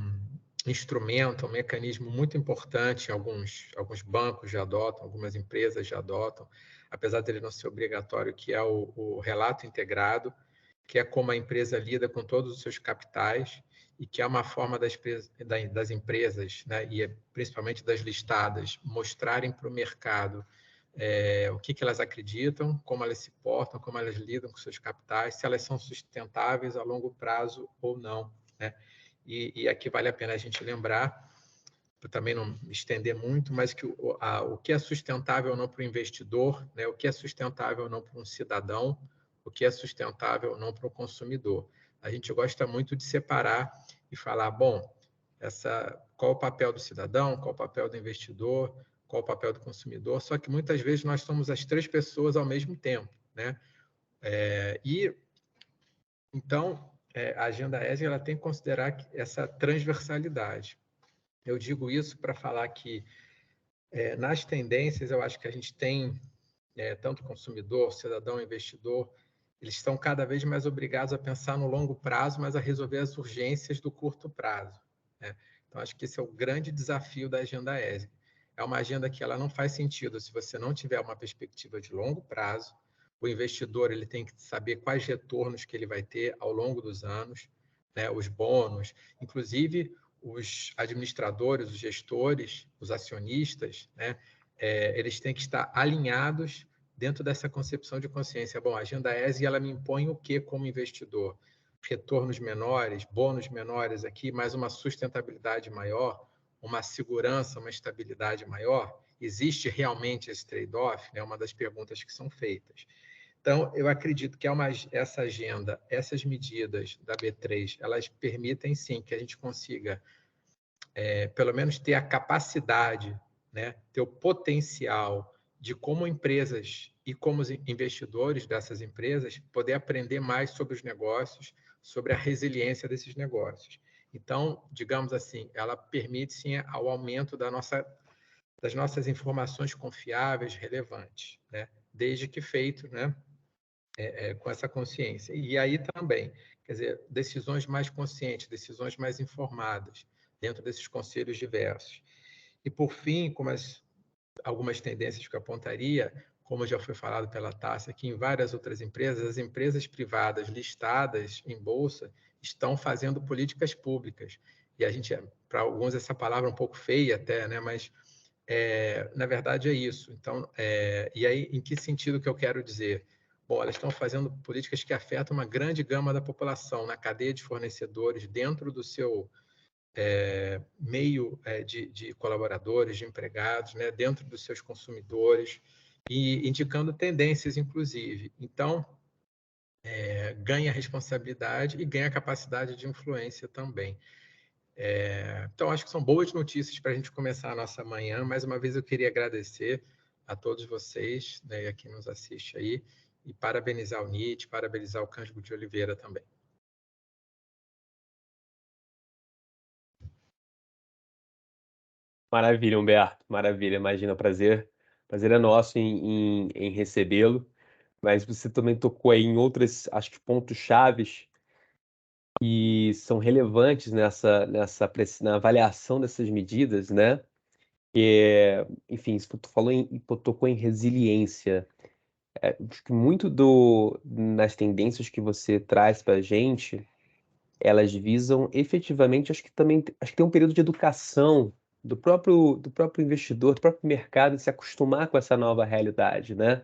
[SPEAKER 3] instrumento, um mecanismo muito importante, alguns bancos já adotam, algumas empresas já adotam, apesar dele não ser obrigatório, que é o relato integrado, que é como a empresa lida com todos os seus capitais e que é uma forma das empresas, né, e principalmente das listadas, mostrarem para o mercado o que elas acreditam, como elas se portam, como elas lidam com seus capitais, se elas são sustentáveis a longo prazo ou não, né? E aqui vale a pena a gente lembrar, para também não me estender muito, mas que o que é sustentável ou não para o investidor, né? O que é sustentável ou não para um cidadão, o que é sustentável ou não para o consumidor. A gente gosta muito de separar e falar, bom, qual o papel do cidadão, qual o papel do investidor, qual o papel do consumidor, só que muitas vezes nós somos as três pessoas ao mesmo tempo, né? Então, a agenda ESG ela tem que considerar essa transversalidade. Eu digo isso para falar que, nas tendências, eu acho que a gente tem, tanto consumidor, cidadão, investidor, eles estão cada vez mais obrigados a pensar no longo prazo, mas a resolver as urgências do curto prazo, né? Então, acho que esse é o grande desafio da agenda ESG. É uma agenda que ela não faz sentido se você não tiver uma perspectiva de longo prazo. O investidor ele tem que saber quais retornos que ele vai ter ao longo dos anos, né? Os bônus, inclusive os administradores, os gestores, os acionistas, né? Eles têm que estar alinhados dentro dessa concepção de consciência. Bom, a agenda ESG ela me impõe o que como investidor? Retornos menores, bônus menores aqui, mas uma sustentabilidade maior, uma segurança, uma estabilidade maior? Existe realmente esse trade-off? É uma das perguntas que são feitas. Então, eu acredito que essa agenda, essas medidas da B3, elas permitem, sim, que a gente consiga, pelo menos, ter a capacidade, né, ter o potencial de, como empresas e como investidores dessas empresas, poder aprender mais sobre os negócios, sobre a resiliência desses negócios. Então, digamos assim, ela permite, sim, ao aumento das nossas informações confiáveis, relevantes, né? Desde que feito, né, com essa consciência. E aí também, quer dizer, decisões mais conscientes, decisões mais informadas, dentro desses conselhos diversos. E, por fim, como algumas tendências que eu apontaria, como já foi falado pela Tássia, que em várias outras empresas, as empresas privadas listadas em bolsa estão fazendo políticas públicas. E a gente, para alguns, essa palavra é um pouco feia até, né? Mas, na verdade, é isso. Então, e aí, em que sentido que eu quero dizer? Bom, elas estão fazendo políticas que afetam uma grande gama da população, na cadeia de fornecedores, dentro do seu meio de colaboradores, de empregados, né, dentro dos seus consumidores, e indicando tendências, inclusive. Então, ganha responsabilidade e ganha capacidade de influência também. Então, acho que são boas notícias para a gente começar a nossa manhã. Mais uma vez, eu queria agradecer a todos vocês, né, a quem nos assiste aí, e parabenizar o NIT, parabenizar o Cândido de Oliveira também.
[SPEAKER 1] Maravilha, Humberto. Maravilha. Imagina, prazer é nosso em recebê-lo. Mas você também tocou aí em outros, acho que pontos chaves que são relevantes na avaliação dessas medidas, né? Enfim, você tocou em resiliência. Acho que muito nas tendências que você traz para a gente, elas visam efetivamente, acho que tem um período de educação do próprio investidor, do próprio mercado, se acostumar com essa nova realidade, né?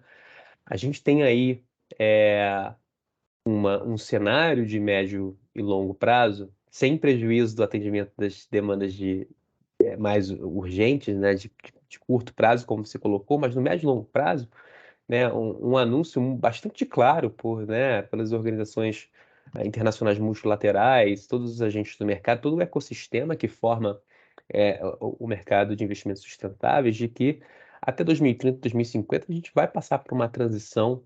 [SPEAKER 1] A gente tem aí um cenário de médio e longo prazo, sem prejuízo do atendimento das demandas mais urgentes, né, de curto prazo, como você colocou, mas no médio e longo prazo, né, um anúncio bastante claro pelas organizações internacionais multilaterais, todos os agentes do mercado, todo o ecossistema que forma o mercado de investimentos sustentáveis, de que até 2030, 2050, a gente vai passar por uma transição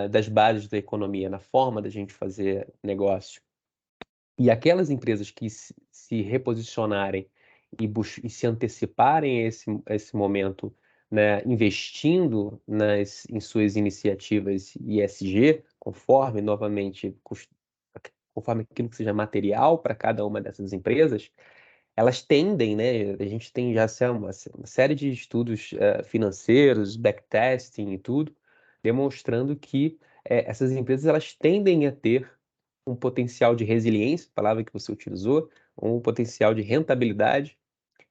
[SPEAKER 1] das bases da economia, na forma da gente fazer negócio. E aquelas empresas que se reposicionarem e se anteciparem a esse momento, né, investindo em suas iniciativas ESG, conforme aquilo que seja material para cada uma dessas empresas, elas tendem, né? A gente tem já uma série de estudos financeiros, backtesting e tudo, demonstrando que essas empresas elas tendem a ter um potencial de resiliência, palavra que você utilizou, um potencial de rentabilidade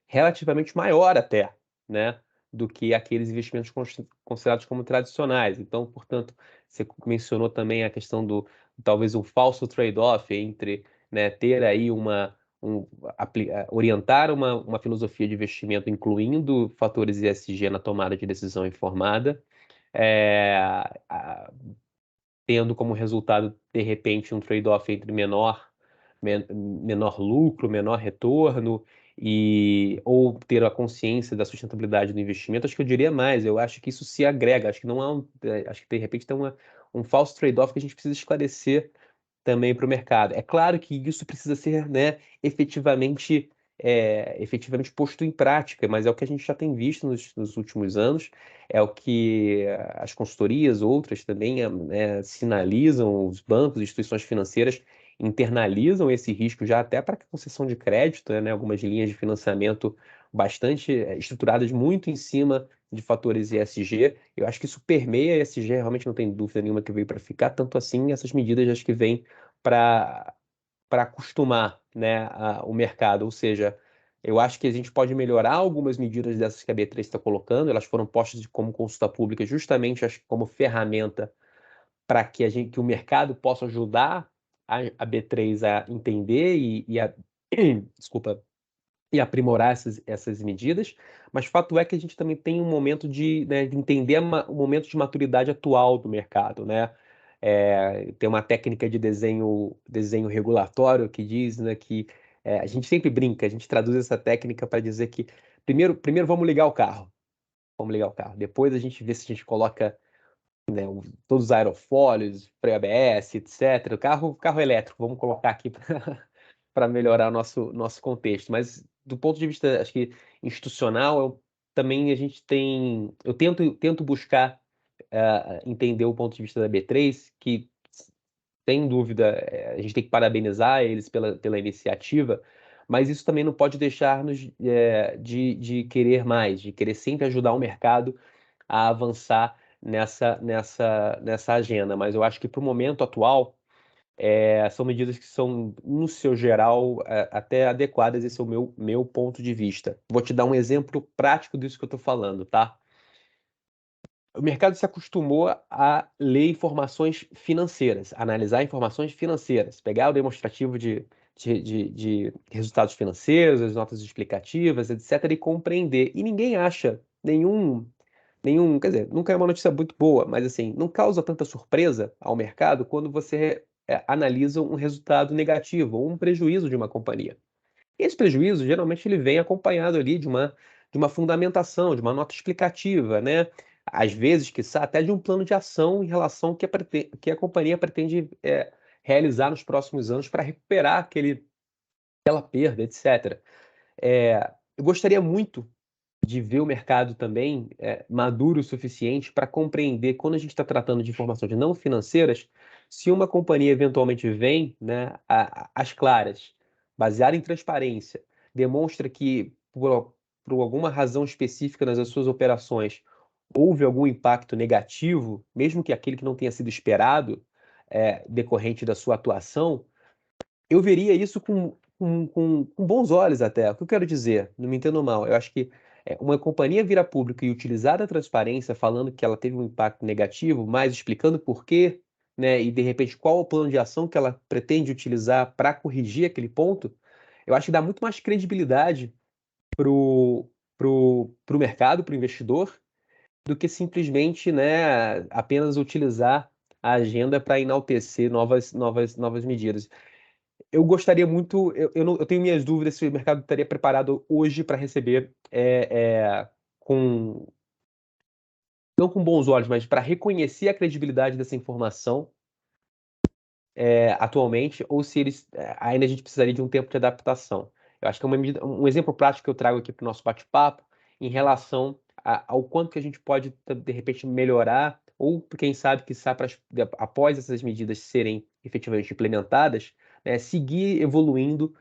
[SPEAKER 1] relativamente maior até, né, do que aqueles investimentos considerados como tradicionais. Então, portanto, você mencionou também a questão talvez um falso trade-off entre, né, ter aí orientar uma filosofia de investimento incluindo fatores ESG na tomada de decisão informada, tendo como resultado, de repente, um trade-off entre menor lucro, menor retorno, ou ter a consciência da sustentabilidade do investimento. Acho que eu diria mais, eu acho que isso se agrega, acho que não há acho que de repente tem um falso trade-off que a gente precisa esclarecer também para o mercado. É claro que isso precisa ser, né, efetivamente posto em prática, mas é o que a gente já tem visto nos últimos anos, é o que as consultorias, outras também, sinalizam, os bancos, instituições financeiras internalizam esse risco já até para concessão de crédito, né, algumas linhas de financiamento bastante estruturadas muito em cima de fatores ESG. Eu acho que isso permeia ESG, realmente não tem dúvida nenhuma que veio para ficar, tanto assim essas medidas acho que vêm para acostumar, né, o mercado, ou seja, eu acho que a gente pode melhorar algumas medidas dessas que a B3 está colocando, elas foram postas como consulta pública justamente acho, como ferramenta para que o mercado possa ajudar a B3 a entender desculpa, e aprimorar essas medidas, mas fato é que a gente também tem um momento né, de entender o momento de maturidade atual do mercado, né? Tem uma técnica de desenho regulatório que diz, né, que a gente sempre brinca, a gente traduz essa técnica para dizer que primeiro vamos ligar o carro, depois a gente vê se a gente coloca, né, todos os aerofólios, freio ABS, etc. O carro elétrico, vamos colocar aqui para melhorar o nosso contexto. Mas do ponto de vista, acho que institucional, também eu tento buscar entender o ponto de vista da B3, que sem dúvida a gente tem que parabenizar eles pela iniciativa, mas isso também não pode deixar-nos de querer mais, de querer sempre ajudar o mercado a avançar nessa agenda. Mas eu acho que para o momento atual, são medidas que são, no seu geral, até adequadas. Esse é o meu ponto de vista. Vou te dar um exemplo prático disso que eu estou falando, tá? O mercado se acostumou a ler informações financeiras, analisar informações financeiras, pegar o demonstrativo de resultados financeiros, as notas explicativas, etc., e compreender. E ninguém acha quer dizer, nunca é uma notícia muito boa, mas assim, não causa tanta surpresa ao mercado quando você analisa um resultado negativo ou um prejuízo de uma companhia. E esse prejuízo, geralmente, ele vem acompanhado ali de uma fundamentação, de uma nota explicativa, né? Às vezes, quiçá, até de um plano de ação em relação ao que a companhia pretende realizar nos próximos anos para recuperar aquela perda, etc. Eu gostaria muito de ver o mercado também maduro o suficiente para compreender, quando a gente está tratando de informações não financeiras, se uma companhia eventualmente vem, né, às claras, baseada em transparência, demonstra que, por alguma razão específica nas suas operações, houve algum impacto negativo, mesmo que aquele que não tenha sido esperado, decorrente da sua atuação, eu veria isso com bons olhos até. O que eu quero dizer? Não me entendo mal. Eu acho que uma companhia vir a público e utilizar a transparência falando que ela teve um impacto negativo, mas explicando por quê, né, e de repente qual o plano de ação que ela pretende utilizar para corrigir aquele ponto, eu acho que dá muito mais credibilidade pro mercado, pro investidor, do que simplesmente, né, apenas utilizar a agenda para enaltecer novas medidas. Eu gostaria muito, eu tenho minhas dúvidas se o mercado estaria preparado hoje para receber, com, não com bons olhos, mas para reconhecer a credibilidade dessa informação atualmente, ou se ainda a gente precisaria de um tempo de adaptação. Eu acho que um exemplo prático que eu trago aqui para o nosso bate-papo em relação ao quanto que a gente pode, de repente, melhorar, ou quem sabe que após essas medidas serem efetivamente implementadas, né, seguir evoluindo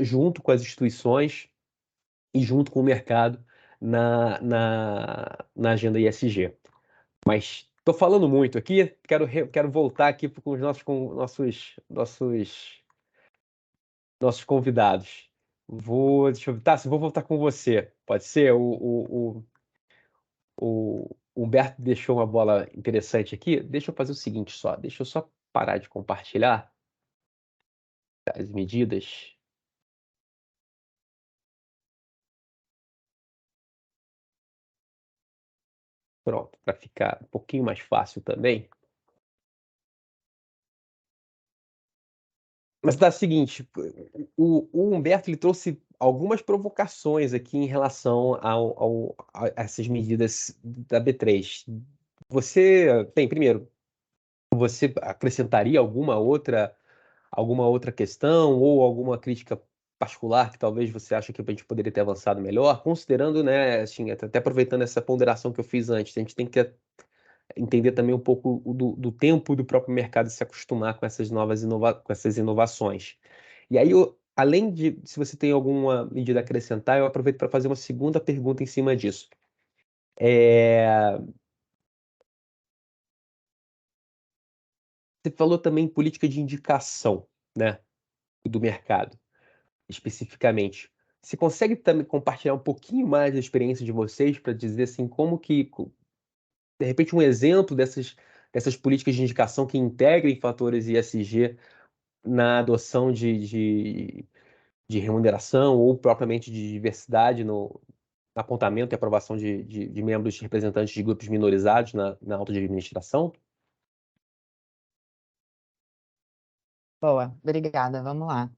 [SPEAKER 1] junto com as instituições e junto com o mercado na agenda ESG. Mas estou falando muito aqui, quero voltar aqui com os nossos convidados. Deixa eu ver, Tassi, vou voltar com você. Pode ser? O Humberto deixou uma bola interessante aqui. Deixa eu fazer o seguinte só. Deixa eu só parar de compartilhar as medidas. Pronto, para ficar um pouquinho mais fácil também. Mas tá o seguinte, o Humberto ele trouxe algumas provocações aqui em relação a essas medidas da B3. Primeiro, você acrescentaria alguma outra questão ou alguma crítica particular que talvez você ache que a gente poderia ter avançado melhor, considerando, né, assim, até aproveitando essa ponderação que eu fiz antes, a gente tem que entender também um pouco do tempo do próprio mercado se acostumar com essas com essas inovações. E aí, além de, se você tem alguma medida a acrescentar, eu aproveito para fazer uma segunda pergunta em cima disso. Você falou também em política de indicação, né, do mercado, especificamente. Você consegue também compartilhar um pouquinho mais da experiência de vocês para dizer assim como que, de repente, um exemplo dessas políticas de indicação que integrem fatores ESG na adoção de remuneração ou propriamente de diversidade no apontamento e aprovação de membros representantes de grupos minorizados na alta administração?
[SPEAKER 2] Boa, obrigada. Vamos lá.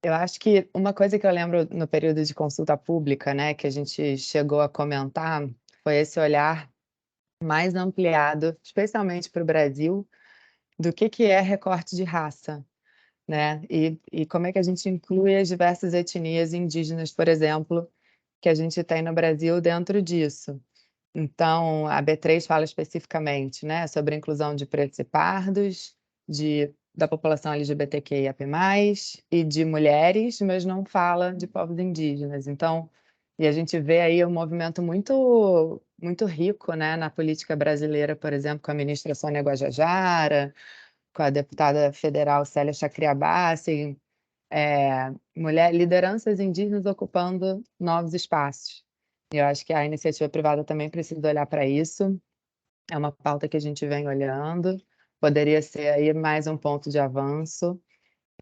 [SPEAKER 2] Eu acho que uma coisa que eu lembro no período de consulta pública, né, que a gente chegou a comentar, foi esse olhar mais ampliado, especialmente para o Brasil, do que é recorte de raça, né? E como é que a gente inclui as diversas etnias indígenas, por exemplo, que a gente tem no Brasil dentro disso. Então, a B3 fala especificamente, né, sobre a inclusão de pretos e pardos, da população LGBTQIAP+, e de mulheres, mas não fala de povos indígenas. Então, e a gente vê aí um movimento muito, muito rico, né, na política brasileira, por exemplo, com a ministra Sônia Guajajara, com a deputada federal Célia Chacriabassi, lideranças indígenas ocupando novos espaços. Eu acho que a iniciativa privada também precisa olhar para isso. É uma pauta que a gente vem olhando, poderia ser aí mais um ponto de avanço.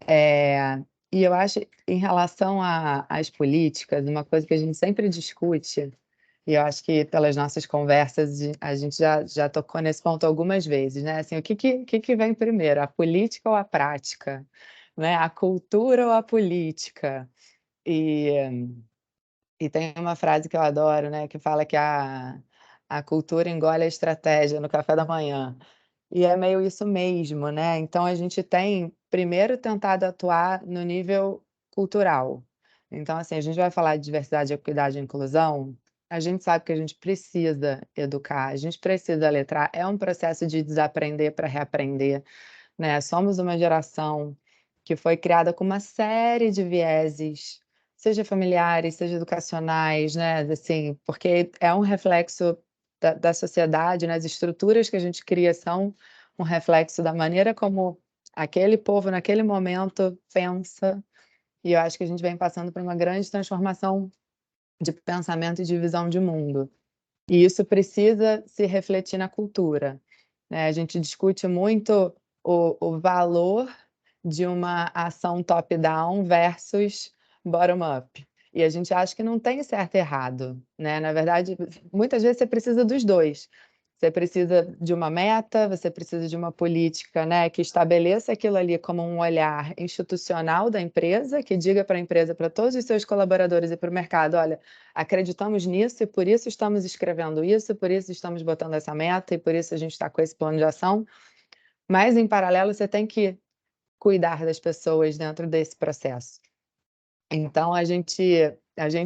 [SPEAKER 2] E eu acho, em relação às políticas, uma coisa que a gente sempre discute, e eu acho que pelas nossas conversas a gente já tocou nesse ponto algumas vezes, né? Assim, o que vem primeiro, a política ou a prática? Né? A cultura ou a política? E tem uma frase que eu adoro, né, que fala que a cultura engole a estratégia no café da manhã. E é meio isso mesmo, né? Então a gente tem primeiro tentado atuar no nível cultural. Então, assim, a gente vai falar de diversidade, equidade e inclusão, a gente sabe que a gente precisa educar, a gente precisa letrar, é um processo de desaprender para reaprender, né? Somos uma geração que foi criada com uma série de vieses, seja familiares, seja educacionais, né? Assim, porque é um reflexo da sociedade, né? As estruturas que a gente cria são um reflexo da maneira como aquele povo, naquele momento, pensa. E eu acho que a gente vem passando por uma grande transformação de pensamento e de visão de mundo. E isso precisa se refletir na cultura, né? A gente discute muito o valor de uma ação top-down versus bottom-up. E a gente acha que não tem certo e errado, né? Na verdade, muitas vezes você precisa dos dois. Você precisa de uma meta, você precisa de uma política, né, que estabeleça aquilo ali como um olhar institucional da empresa, que diga para a empresa, para todos os seus colaboradores e para o mercado, olha, acreditamos nisso e por isso estamos escrevendo isso, por isso estamos botando essa meta e por isso a gente está com esse plano de ação. Mas, em paralelo, você tem que cuidar das pessoas dentro desse processo. Então, a gente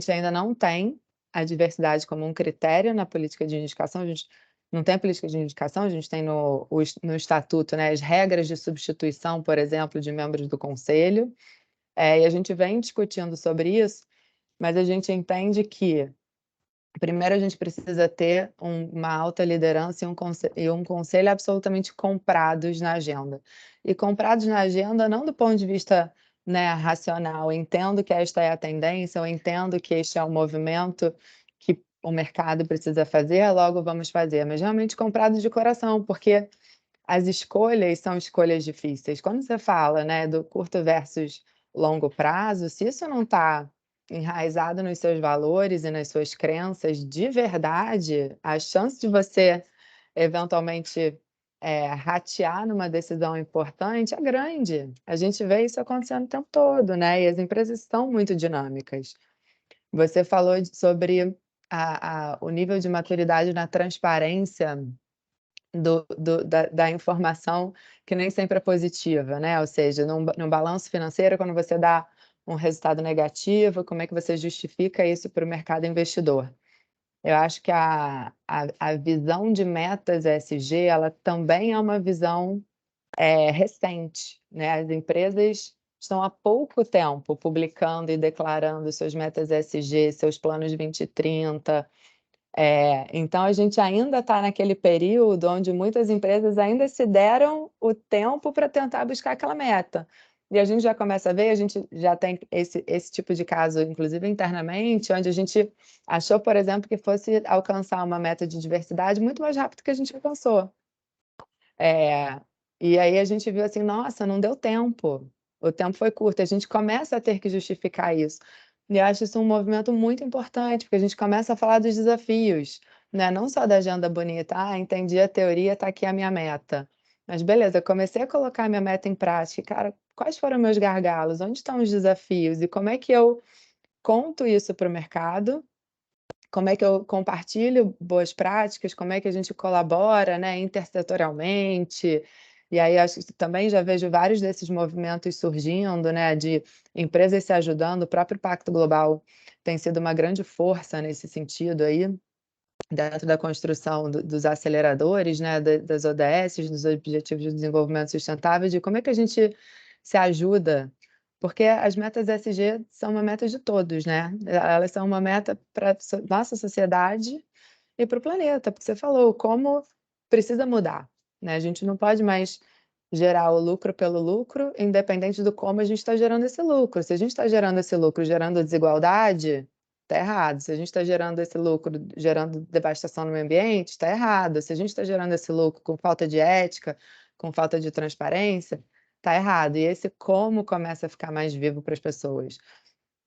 [SPEAKER 2] ainda não tem a diversidade como um critério na política de indicação, a gente não tem política de indicação, a gente tem no estatuto, né, as regras de substituição, por exemplo, de membros do conselho, e a gente vem discutindo sobre isso, mas a gente entende que, primeiro, a gente precisa ter uma alta liderança e um conselho absolutamente comprados na agenda. E comprados na agenda não do ponto de vista, né, racional, eu entendo que esta é a tendência, eu entendo que este é o movimento que o mercado precisa fazer, logo vamos fazer, mas realmente comprados de coração, porque as escolhas são escolhas difíceis. Quando você fala, né, do curto versus longo prazo, se isso não está enraizado nos seus valores e nas suas crenças de verdade, a chance de você eventualmente ratear numa decisão importante é grande. A gente vê isso acontecendo o tempo todo, né? E as empresas são muito dinâmicas. Você falou sobre o nível de maturidade na transparência da informação, que nem sempre é positiva, né? Ou seja, no balanço financeiro, quando você dá um resultado negativo, como é que você justifica isso para o mercado investidor? Eu acho que a visão de metas ESG, ela também é uma visão recente, né? As empresas estão há pouco tempo publicando e declarando suas metas ESG, seus planos 2030. Então a gente ainda está naquele período onde muitas empresas ainda se deram o tempo para tentar buscar aquela meta. E a gente já começa a ver, a gente já tem esse tipo de caso, inclusive internamente, onde a gente achou, por exemplo, que fosse alcançar uma meta de diversidade muito mais rápido que a gente alcançou. E aí a gente viu assim, nossa, não deu tempo, o tempo foi curto, a gente começa a ter que justificar isso. E eu acho isso um movimento muito importante, porque a gente começa a falar dos desafios, né? Não só da agenda bonita, entendi a teoria, está aqui a minha meta. Mas beleza, eu comecei a colocar a minha meta em prática, e, cara, quais foram meus gargalos? Onde estão os desafios? E como é que eu conto isso para o mercado? Como é que eu compartilho boas práticas, como é que a gente colabora, né, intersetorialmente. E aí acho que também já vejo vários desses movimentos surgindo, né, de empresas se ajudando, o próprio Pacto Global tem sido uma grande força nesse sentido aí, dentro da construção dos aceleradores, né, das ODS, dos Objetivos de Desenvolvimento Sustentável, de como é que a gente se ajuda, porque as metas ESG são uma meta de todos, né? Elas são uma meta para nossa sociedade e para o planeta, porque você falou como precisa mudar, né? A gente não pode mais gerar o lucro pelo lucro, independente do como a gente está gerando esse lucro. Se a gente está gerando esse lucro gerando desigualdade, está errado. Se a gente está gerando esse lucro gerando devastação no meio ambiente, está errado. Se a gente está gerando esse lucro com falta de ética, com falta de transparência, está errado. E esse como começa a ficar mais vivo para as pessoas.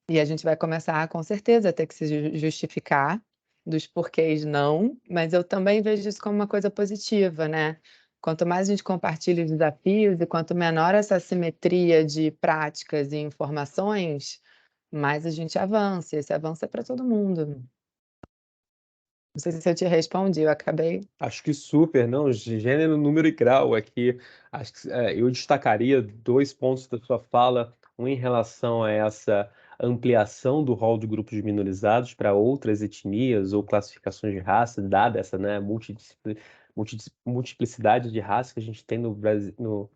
[SPEAKER 2] E a gente vai começar, com certeza, a ter que se justificar dos porquês não, mas eu também vejo isso como uma coisa positiva, né? Quanto mais a gente compartilha os desafios e quanto menor essa assimetria de práticas e informações, mais a gente avança. E esse avanço é para todo mundo. Não sei se eu te respondi, eu acabei.
[SPEAKER 1] Acho que super, não, gênero, número e grau aqui. Acho que eu destacaria 2 pontos da sua fala, um em relação a essa ampliação do rol de grupos minorizados para outras etnias ou classificações de raça, dada essa, né, multiplicidade de raças que a gente tem no Brasil, no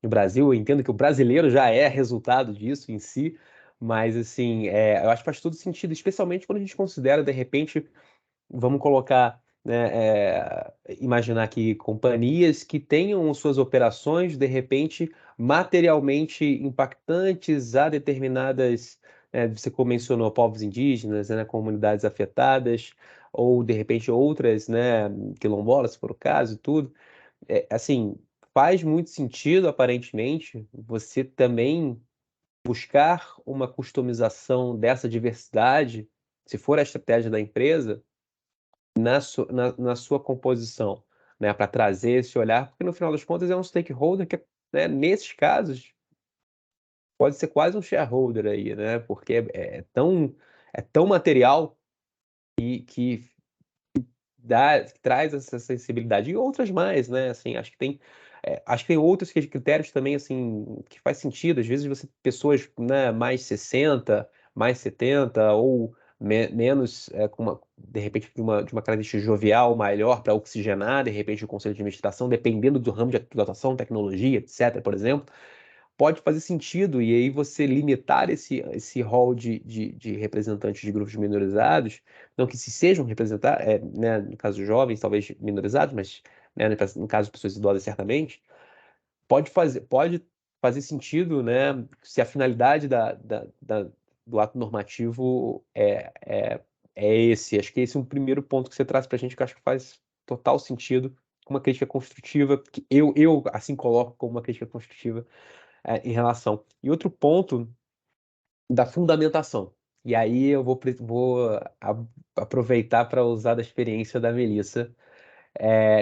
[SPEAKER 1] Brasil. Eu entendo que o brasileiro já é resultado disso em si, mas assim, eu acho que faz todo sentido, especialmente quando a gente considera, de repente, vamos colocar, né, imaginar aqui companhias que tenham suas operações, de repente, materialmente impactantes a determinadas, você mencionou povos indígenas, né, comunidades afetadas, ou de repente outras, né, quilombolas, se for o caso, e tudo. Assim, faz muito sentido, aparentemente, você também buscar uma customização dessa diversidade, se for a estratégia da empresa, na sua composição, né, para trazer esse olhar, porque no final das contas é um stakeholder que, né, nesses casos, pode ser quase um shareholder aí, né, porque é tão material que que traz essa sensibilidade, e outras mais, né, assim, acho que tem outros critérios também, assim, que faz sentido, às vezes você pessoas, né, mais 60, mais 70 ou menos, com de repente, de uma característica jovial maior para oxigenar, de repente, o conselho de administração, dependendo do ramo de atuação, tecnologia, etc., por exemplo, pode fazer sentido, e aí você limitar esse rol de representantes de grupos minorizados, não que se sejam representar, né, no caso de jovens, talvez minorizados, mas, né, no caso de pessoas idosas, certamente, pode fazer sentido, né, se a finalidade do ato normativo é esse. Acho que esse é um primeiro ponto que você traz para a gente, que eu acho que faz total sentido, uma crítica construtiva, que eu assim coloco como uma crítica construtiva em relação. E outro ponto da fundamentação. E aí eu vou aproveitar para usar da experiência da Melissa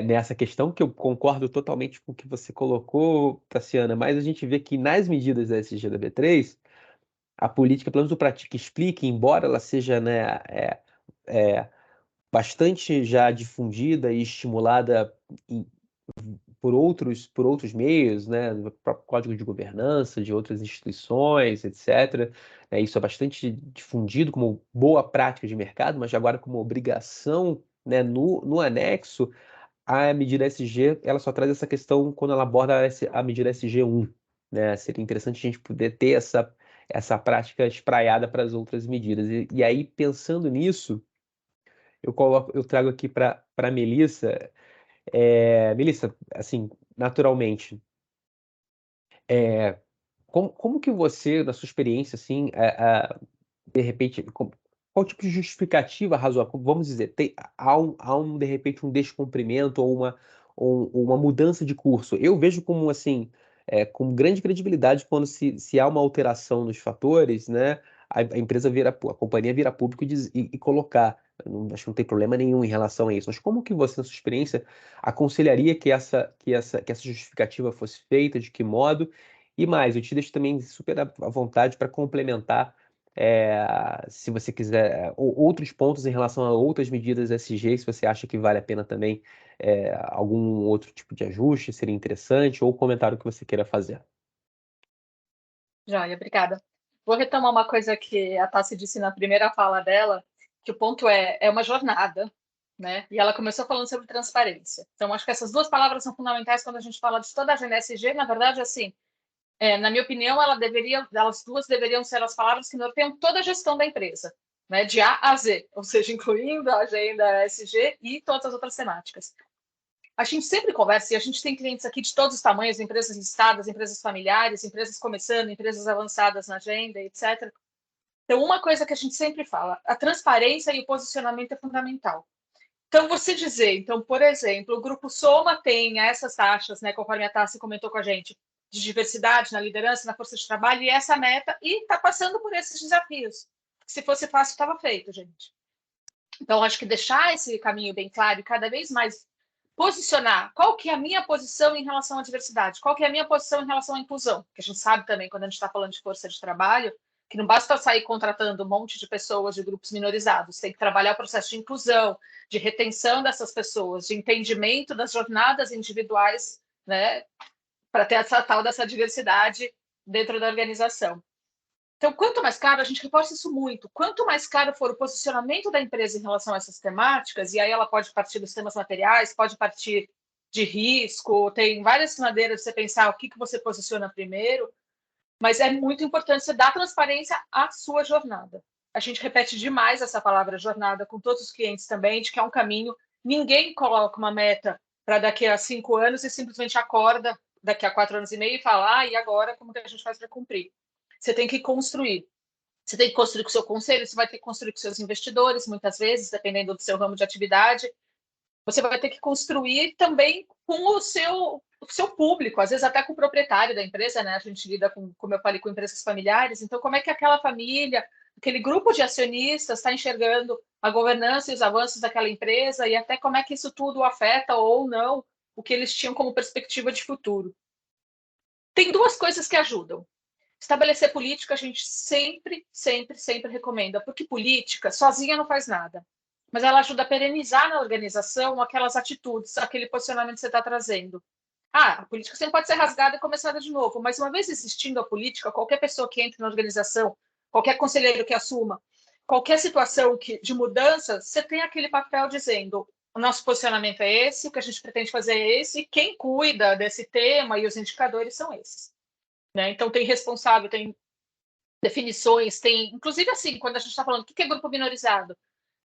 [SPEAKER 1] nessa questão, que eu concordo totalmente com o que você colocou, Tassiana, mas a gente vê que nas medidas da SG da B3, a política, pelo menos o Pratica Explique, embora ela seja, né, bastante já difundida e estimulada por outros meios, né, do próprio Código de Governança, de outras instituições, etc. Isso é bastante difundido como boa prática de mercado, mas agora como obrigação, né, no anexo, a medida SG, ela só traz essa questão quando ela aborda a medida SG1, né? Seria interessante a gente poder ter essa prática espraiada para as outras medidas. E aí, pensando nisso, eu trago aqui para a Melissa. Melissa, assim, naturalmente, como que você, na sua experiência, assim, de repente, qual tipo de justificativa razoável? Vamos dizer, há de repente, um descumprimento ou uma mudança de curso. Eu vejo como, assim, com grande credibilidade quando se há uma alteração nos fatores, né, a empresa a companhia vira público e colocar. Acho que não tem problema nenhum em relação a isso. Mas como que você, na sua experiência, aconselharia que essa justificativa fosse feita? De que modo? E mais, eu te deixo também super à vontade para complementar, se você quiser, outros pontos em relação a outras medidas SG, se você acha que vale a pena também algum outro tipo de ajuste, seria interessante, ou comentário que você queira fazer.
[SPEAKER 5] Joia, obrigada. Vou retomar uma coisa que a Tassi disse na primeira fala dela, que o ponto é uma jornada, né? E ela começou falando sobre transparência. Então, acho que essas duas palavras são fundamentais quando a gente fala de toda a agenda SG. Na verdade, assim, na minha opinião, elas duas deveriam ser as palavras que norteiam toda a gestão da empresa, né? De A a Z, ou seja, incluindo a agenda SG e todas as outras temáticas. A gente sempre conversa, e a gente tem clientes aqui de todos os tamanhos, empresas listadas, empresas familiares, empresas começando, empresas avançadas na agenda, etc. Então, uma coisa que a gente sempre fala, a transparência e o posicionamento é fundamental. Então, você dizer, então, por exemplo, o Grupo Soma tem essas taxas, né, conforme a Tassi comentou com a gente, de diversidade na liderança, na força de trabalho, e essa meta, e está passando por esses desafios. Se fosse fácil, estava feito, gente. Então, acho que deixar esse caminho bem claro e cada vez mais posicionar qual que é a minha posição em relação à diversidade, qual que é a minha posição em relação à inclusão, que a gente sabe também, quando a gente está falando de força de trabalho, que não basta sair contratando um monte de pessoas de grupos minorizados, tem que trabalhar o processo de inclusão, de retenção dessas pessoas, de entendimento das jornadas individuais, né, para ter essa tal dessa diversidade dentro da organização. Então, quanto mais claro, a gente reforça isso muito, quanto mais claro for o posicionamento da empresa em relação a essas temáticas, e aí ela pode partir dos temas materiais, pode partir de risco, tem várias maneiras de você pensar o que você posiciona primeiro, mas é muito importante você dar transparência à sua jornada. A gente repete demais essa palavra jornada com todos os clientes também, de que é um caminho. Ninguém coloca uma meta para daqui a 5 anos e simplesmente acorda daqui a 4 anos e meio e fala, e agora como que a gente faz para cumprir? Você tem que construir. Você tem que construir com o seu conselho, você vai ter que construir com seus investidores, muitas vezes, dependendo do seu ramo de atividade. Você vai ter que construir também com o seu público, às vezes até com o proprietário da empresa, né? A gente lida com, como eu falei, com empresas familiares. Então, como é que aquela família, aquele grupo de acionistas está enxergando a governança e os avanços daquela empresa e até como é que isso tudo afeta ou não o que eles tinham como perspectiva de futuro. Tem duas coisas que ajudam. Estabelecer política a gente sempre, sempre, sempre recomenda, porque política sozinha não faz nada, mas ela ajuda a perenizar na organização aquelas atitudes, aquele posicionamento que você está trazendo. A política sempre pode ser rasgada e começada de novo, mas uma vez existindo a política, qualquer pessoa que entre na organização, qualquer conselheiro que assuma, qualquer situação de mudança, você tem aquele papel dizendo o nosso posicionamento é esse, o que a gente pretende fazer é esse, e quem cuida desse tema e os indicadores são esses. Né? Então, tem responsável, tem definições, tem... Inclusive, assim, quando a gente está falando o que é grupo minorizado,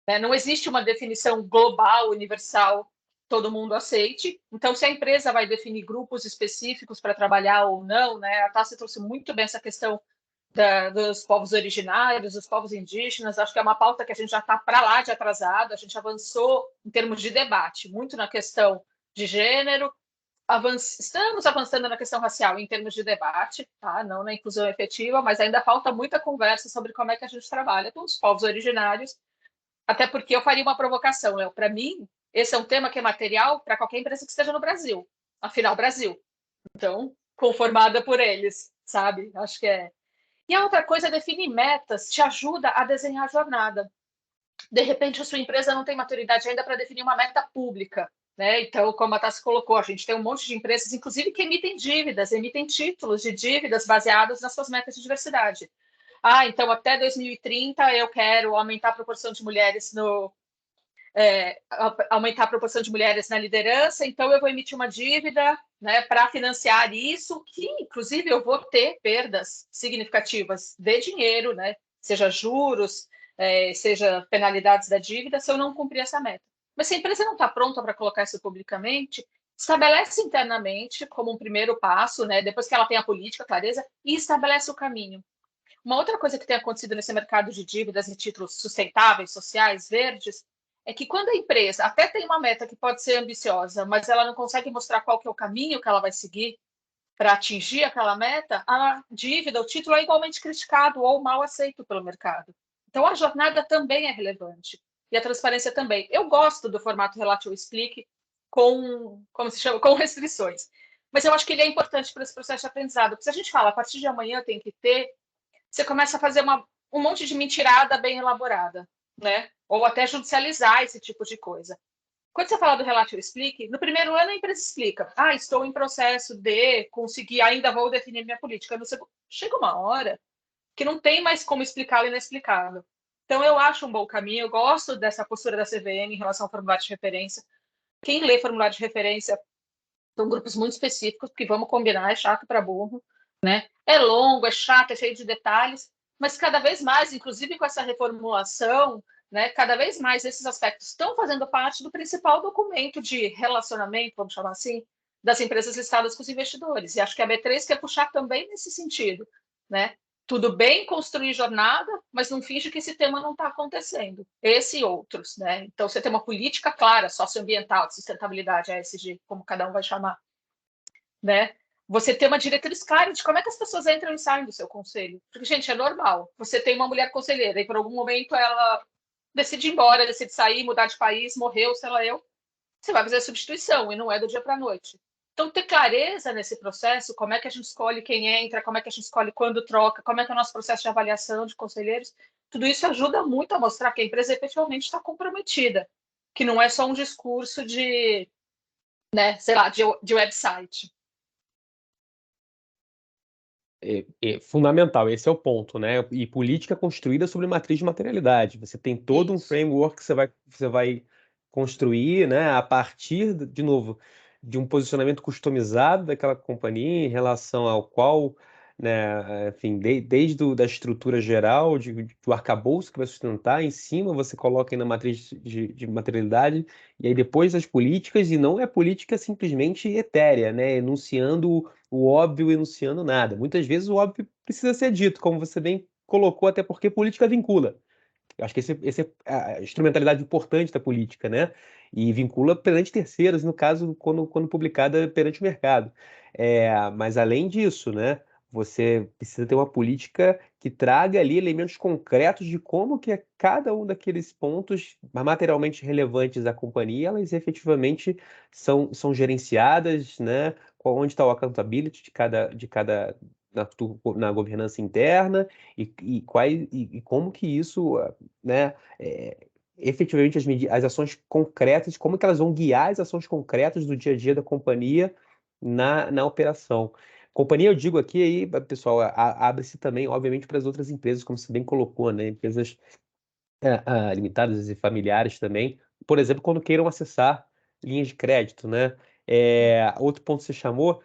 [SPEAKER 5] né? Não existe uma definição global, universal, todo mundo aceite. Então, se a empresa vai definir grupos específicos para trabalhar ou não, né? A Tassi trouxe muito bem essa questão dos povos originários, dos povos indígenas. Acho que é uma pauta que a gente já está para lá de atrasado. A gente avançou em termos de debate, muito na questão de gênero, estamos avançando na questão racial em termos de debate, tá? Não na inclusão efetiva, mas ainda falta muita conversa sobre como é que a gente trabalha com os povos originários, até porque eu faria uma provocação, Léo. Para mim, esse é um tema que é material para qualquer empresa que esteja no Brasil. Afinal, Brasil. Então, conformada por eles, sabe? Acho que é. E a outra coisa é definir metas, te ajuda a desenhar a jornada. De repente, a sua empresa não tem maturidade ainda para definir uma meta pública, né? Então, como a Tassi colocou, a gente tem um monte de empresas, inclusive, que emitem dívidas, emitem títulos de dívidas baseados nas suas metas de diversidade. Então até 2030 eu quero aumentar a proporção de mulheres aumentar a proporção de mulheres na liderança, então eu vou emitir uma dívida, né, para financiar isso, que inclusive eu vou ter perdas significativas de dinheiro, né, seja juros, seja penalidades da dívida, se eu não cumprir essa meta. Mas se a empresa não está pronta para colocar isso publicamente, estabelece internamente como um primeiro passo, né, depois que ela tem a política, clareza, e estabelece o caminho. Uma outra coisa que tem acontecido nesse mercado de dívidas e títulos sustentáveis, sociais, verdes, é que quando a empresa até tem uma meta que pode ser ambiciosa, mas ela não consegue mostrar qual que é o caminho que ela vai seguir para atingir aquela meta, a dívida, o título é igualmente criticado ou mal aceito pelo mercado. Então, a jornada também é relevante. E a transparência também. Eu gosto do formato Relate ou Explique com restrições. Mas eu acho que ele é importante para esse processo de aprendizado. Porque se a gente fala, a partir de amanhã tem que ter, você começa a fazer um monte de mentirada bem elaborada, né? Ou até judicializar esse tipo de coisa. Quando você fala do Relate ou Explique, no primeiro ano a empresa explica, estou em processo de conseguir, ainda vou definir minha política. No segundo, chega uma hora que não tem mais como explicar o inexplicável. Então eu acho um bom caminho, eu gosto dessa postura da CVM em relação ao formulário de referência. Quem lê formulário de referência são grupos muito específicos, porque vamos combinar, é chato para burro, né? É longo, é chato, é cheio de detalhes, mas cada vez mais, inclusive com essa reformulação, né, cada vez mais esses aspectos estão fazendo parte do principal documento de relacionamento, vamos chamar assim, das empresas listadas com os investidores. E acho que a B3 quer puxar também nesse sentido, né? Tudo bem construir jornada, mas não finge que esse tema não está acontecendo. Esse e outros, né? Então, você tem uma política clara, socioambiental, de sustentabilidade, ESG, como cada um vai chamar, né? Você tem uma diretriz clara de como é que as pessoas entram e saem do seu conselho. Porque, gente, é normal. Você tem uma mulher conselheira e, por algum momento, ela decide ir embora, decide sair, mudar de país, morreu, sei lá eu. Você vai fazer a substituição e não é do dia para a noite. Então, ter clareza nesse processo, como é que a gente escolhe quem entra, como é que a gente escolhe quando troca, como é que é o nosso processo de avaliação de conselheiros, tudo isso ajuda muito a mostrar que a empresa efetivamente está comprometida, que não é só um discurso de, né, sei lá, de website.
[SPEAKER 1] É fundamental, esse é o ponto, né? E política construída sobre matriz de materialidade. Você tem todo um framework que você vai construir, né, a partir, de novo, de um posicionamento customizado daquela companhia em relação ao qual, né, enfim, desde da estrutura geral, do arcabouço que vai sustentar, em cima você coloca aí na matriz de materialidade, e aí depois as políticas, e não é política simplesmente etérea, né, enunciando o óbvio, enunciando nada. Muitas vezes o óbvio precisa ser dito, como você bem colocou, até porque política vincula. Eu acho que essa é a instrumentalidade importante da política, né? E vincula perante terceiros, no caso, quando publicada perante o mercado. Mas além disso, né? Você precisa ter uma política que traga ali elementos concretos de como que cada um daqueles pontos materialmente relevantes da companhia, elas efetivamente são gerenciadas, né? Onde está o accountability de cada na governança interna e como que isso, né, efetivamente as ações concretas, como que elas vão guiar as ações concretas do dia a dia da companhia na operação. Companhia, eu digo aqui, aí, pessoal, abre-se também, obviamente, para as outras empresas, como você bem colocou, né, empresas limitadas e familiares também, por exemplo, quando queiram acessar linhas de crédito, né? Outro ponto que você chamou,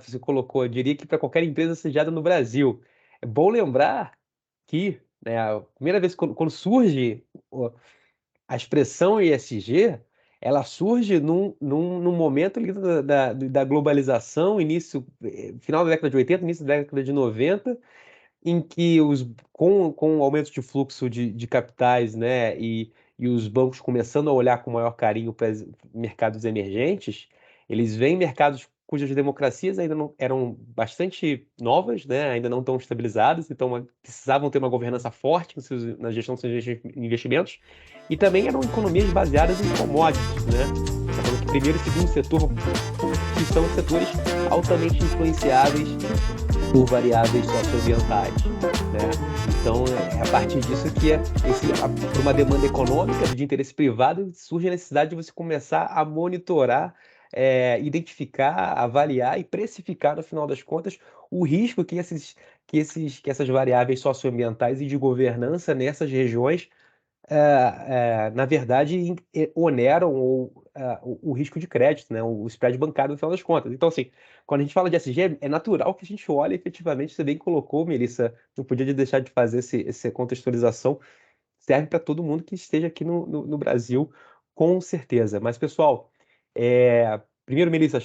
[SPEAKER 1] você colocou, eu diria que para qualquer empresa sediada no Brasil. É bom lembrar que, né, a primeira vez quando surge a expressão ESG, ela surge num momento ali da globalização, final da década de 80, início da década de 90, em que com o aumento de fluxo de capitais, né, e os bancos começando a olhar com maior carinho para mercados emergentes, eles veem mercados cujas democracias ainda não eram bastante novas, né, ainda não tão estabilizadas, então precisavam ter uma governança forte na gestão dos seus investimentos, e também eram economias baseadas em commodities, né? Então, primeiro e segundo setor, que são setores altamente influenciáveis por variáveis socioambientais, né? Então, é a partir disso que por uma demanda econômica de interesse privado, surge a necessidade de você começar a monitorar, identificar, avaliar e precificar, no final das contas, o risco que essas variáveis socioambientais e de governança nessas regiões na verdade, oneram o risco de crédito, né? O spread bancário, no final das contas. Então, assim, quando a gente fala de ESG, é natural que a gente olhe efetivamente, você bem colocou, Melissa, não podia deixar de fazer essa contextualização, serve para todo mundo que esteja aqui no Brasil, com certeza. Mas, pessoal, primeiro, Melissa,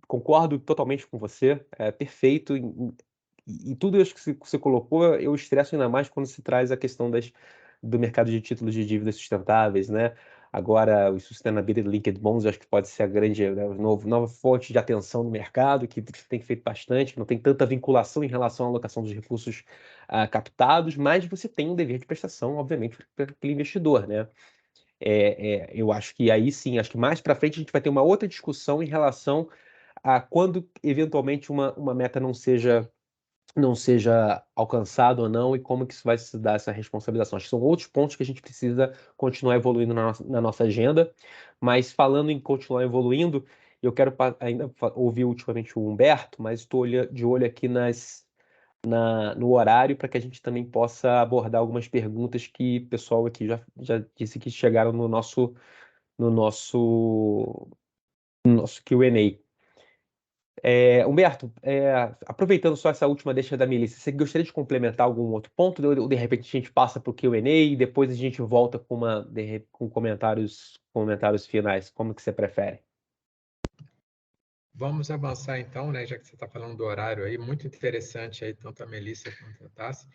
[SPEAKER 1] concordo totalmente com você, perfeito. E tudo isso que você colocou, eu estresso ainda mais quando se traz a questão do mercado de títulos de dívidas sustentáveis, né? Agora, os Sustainability Linked Bonds, eu acho que pode ser a grande, né, nova fonte de atenção no mercado, que tem feito bastante, não tem tanta vinculação em relação à alocação dos recursos captados, mas você tem um dever de prestação, obviamente, para aquele investidor, né? Eu acho que aí sim, acho que mais para frente a gente vai ter uma outra discussão em relação a quando, eventualmente, uma meta não seja alcançado ou não, e como que isso vai se dar, essa responsabilização. Acho que são outros pontos que a gente precisa continuar evoluindo na nossa agenda, mas falando em continuar evoluindo, eu quero ainda ouvir ultimamente o Humberto, mas estou de olho aqui no horário para que a gente também possa abordar algumas perguntas que o pessoal aqui já disse que chegaram no nosso Q&A. Humberto, aproveitando só essa última deixa da Melissa, você gostaria de complementar algum outro ponto? Ou de repente a gente passa para o Q&A e depois a gente volta com comentários finais? Como que você prefere?
[SPEAKER 3] Vamos avançar então, né? Já que você está falando do horário aí, muito interessante aí, tanto a Melissa quanto a Tassi.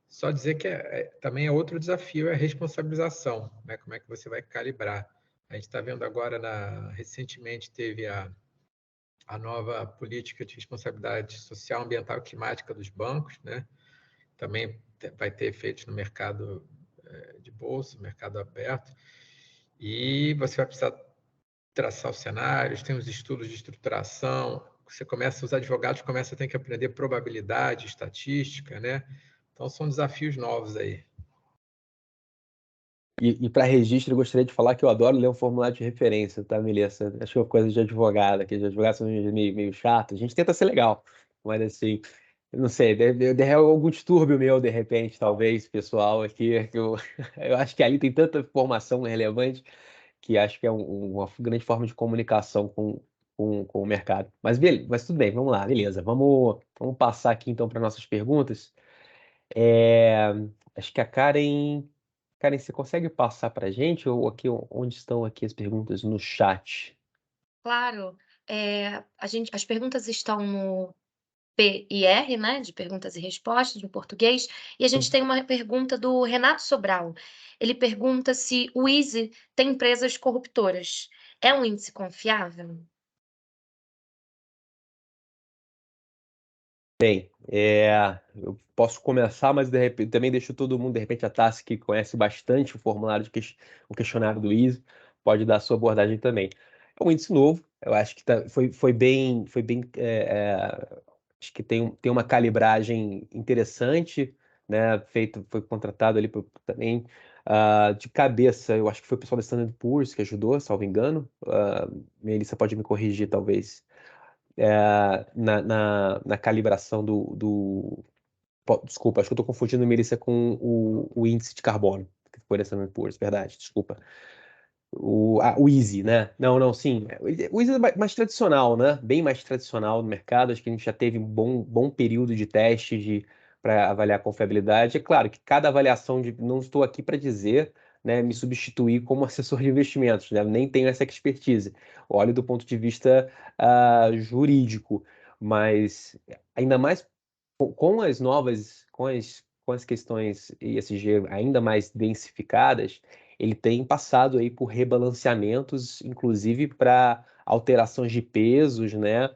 [SPEAKER 3] Só dizer que também é outro desafio, é a responsabilização, né? Como é que você vai calibrar? A gente está vendo agora, recentemente teve a nova política de responsabilidade social, ambiental e climática dos bancos, né? Também vai ter efeitos no mercado de bolsa, mercado aberto, e você vai precisar traçar os cenários, tem os estudos de estruturação, os advogados começam a ter que aprender probabilidade, estatística, né? Então são desafios novos aí.
[SPEAKER 1] E para registro, eu gostaria de falar que eu adoro ler um formulário de referência, tá, Melissa? Acho que é uma coisa de advogado, que os advogados são meio chatos. A gente tenta ser legal, mas assim, eu não sei, deve algum distúrbio meu, de repente, talvez, pessoal, aqui, que eu acho que ali tem tanta informação relevante que acho que é uma grande forma de comunicação com o mercado. Mas tudo bem, vamos lá, beleza. Vamos passar aqui então para nossas perguntas. Acho que a Karen. Karen, você consegue passar para a gente ou aqui onde estão aqui as perguntas no chat?
[SPEAKER 4] Claro, as perguntas estão no PIR, né, de perguntas e respostas, no português, e a gente tem uma pergunta do Renato Sobral. Ele pergunta se o Easy tem empresas corruptoras. É um índice confiável?
[SPEAKER 1] Bem, eu posso começar, mas de repente, também deixo todo mundo, de repente, a Tassi, que conhece bastante o formulário o questionário do ISO, pode dar a sua abordagem também. É um índice novo, eu acho que foi bem, acho que tem uma calibragem interessante, né? Foi contratado ali também. De cabeça, eu acho que foi o pessoal da Standard Poor's que ajudou, salvo engano. Melissa pode me corrigir, talvez na calibração desculpa, acho que eu estou confundindo Melissa com o índice de carbono, que foi da Standard Poor's, verdade, desculpa. O Easy, né? Não, sim. O Easy é mais tradicional, né? Bem mais tradicional no mercado. Acho que a gente já teve um bom período de teste para avaliar a confiabilidade. É claro que cada avaliação não estou aqui para dizer, né, me substituir como assessor de investimentos, né? Nem tenho essa expertise. Olho do ponto de vista jurídico, mas ainda mais com as novas, com as questões ESG ainda mais densificadas, ele tem passado aí por rebalanceamentos, inclusive para alterações de pesos, né?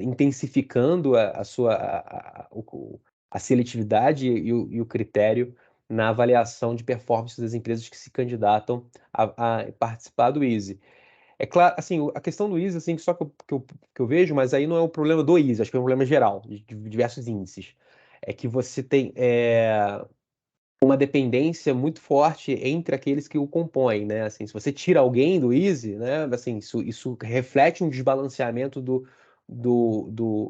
[SPEAKER 1] Intensificando a seletividade e o critério na avaliação de performance das empresas que se candidatam a participar do EASY. É claro, assim, a questão do ISE, assim, só que eu vejo, mas aí não é um problema do ISE, acho que é um problema geral, de diversos índices. É que você tem uma dependência muito forte entre aqueles que o compõem, né? Assim, se você tira alguém do ISE, né? Assim, isso reflete um desbalanceamento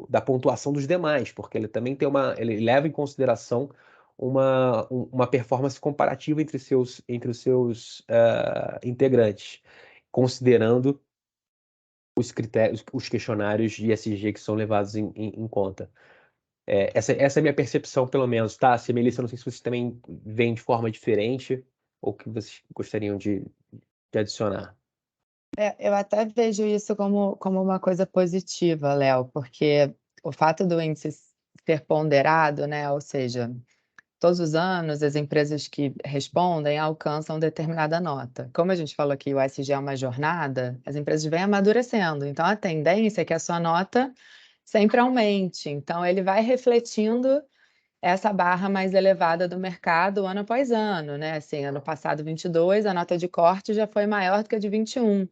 [SPEAKER 1] da pontuação dos demais, porque ele também tem ele leva em consideração uma performance comparativa entre os seus integrantes, considerando os critérios, os questionários de ESG que são levados em conta. Essa é a minha percepção, pelo menos, tá? Se Melissa, não sei se vocês também veem de forma diferente ou que vocês gostariam de adicionar.
[SPEAKER 2] Eu até vejo isso como uma coisa positiva, Léo, porque o fato do índice ser ponderado, né, ou seja, todos os anos as empresas que respondem alcançam determinada nota. Como a gente falou aqui, o ESG é uma jornada, as empresas vêm amadurecendo, então a tendência é que a sua nota sempre aumente. Então ele vai refletindo essa barra mais elevada do mercado ano após ano, né? Assim, ano passado 22, a nota de corte já foi maior do que a de 21.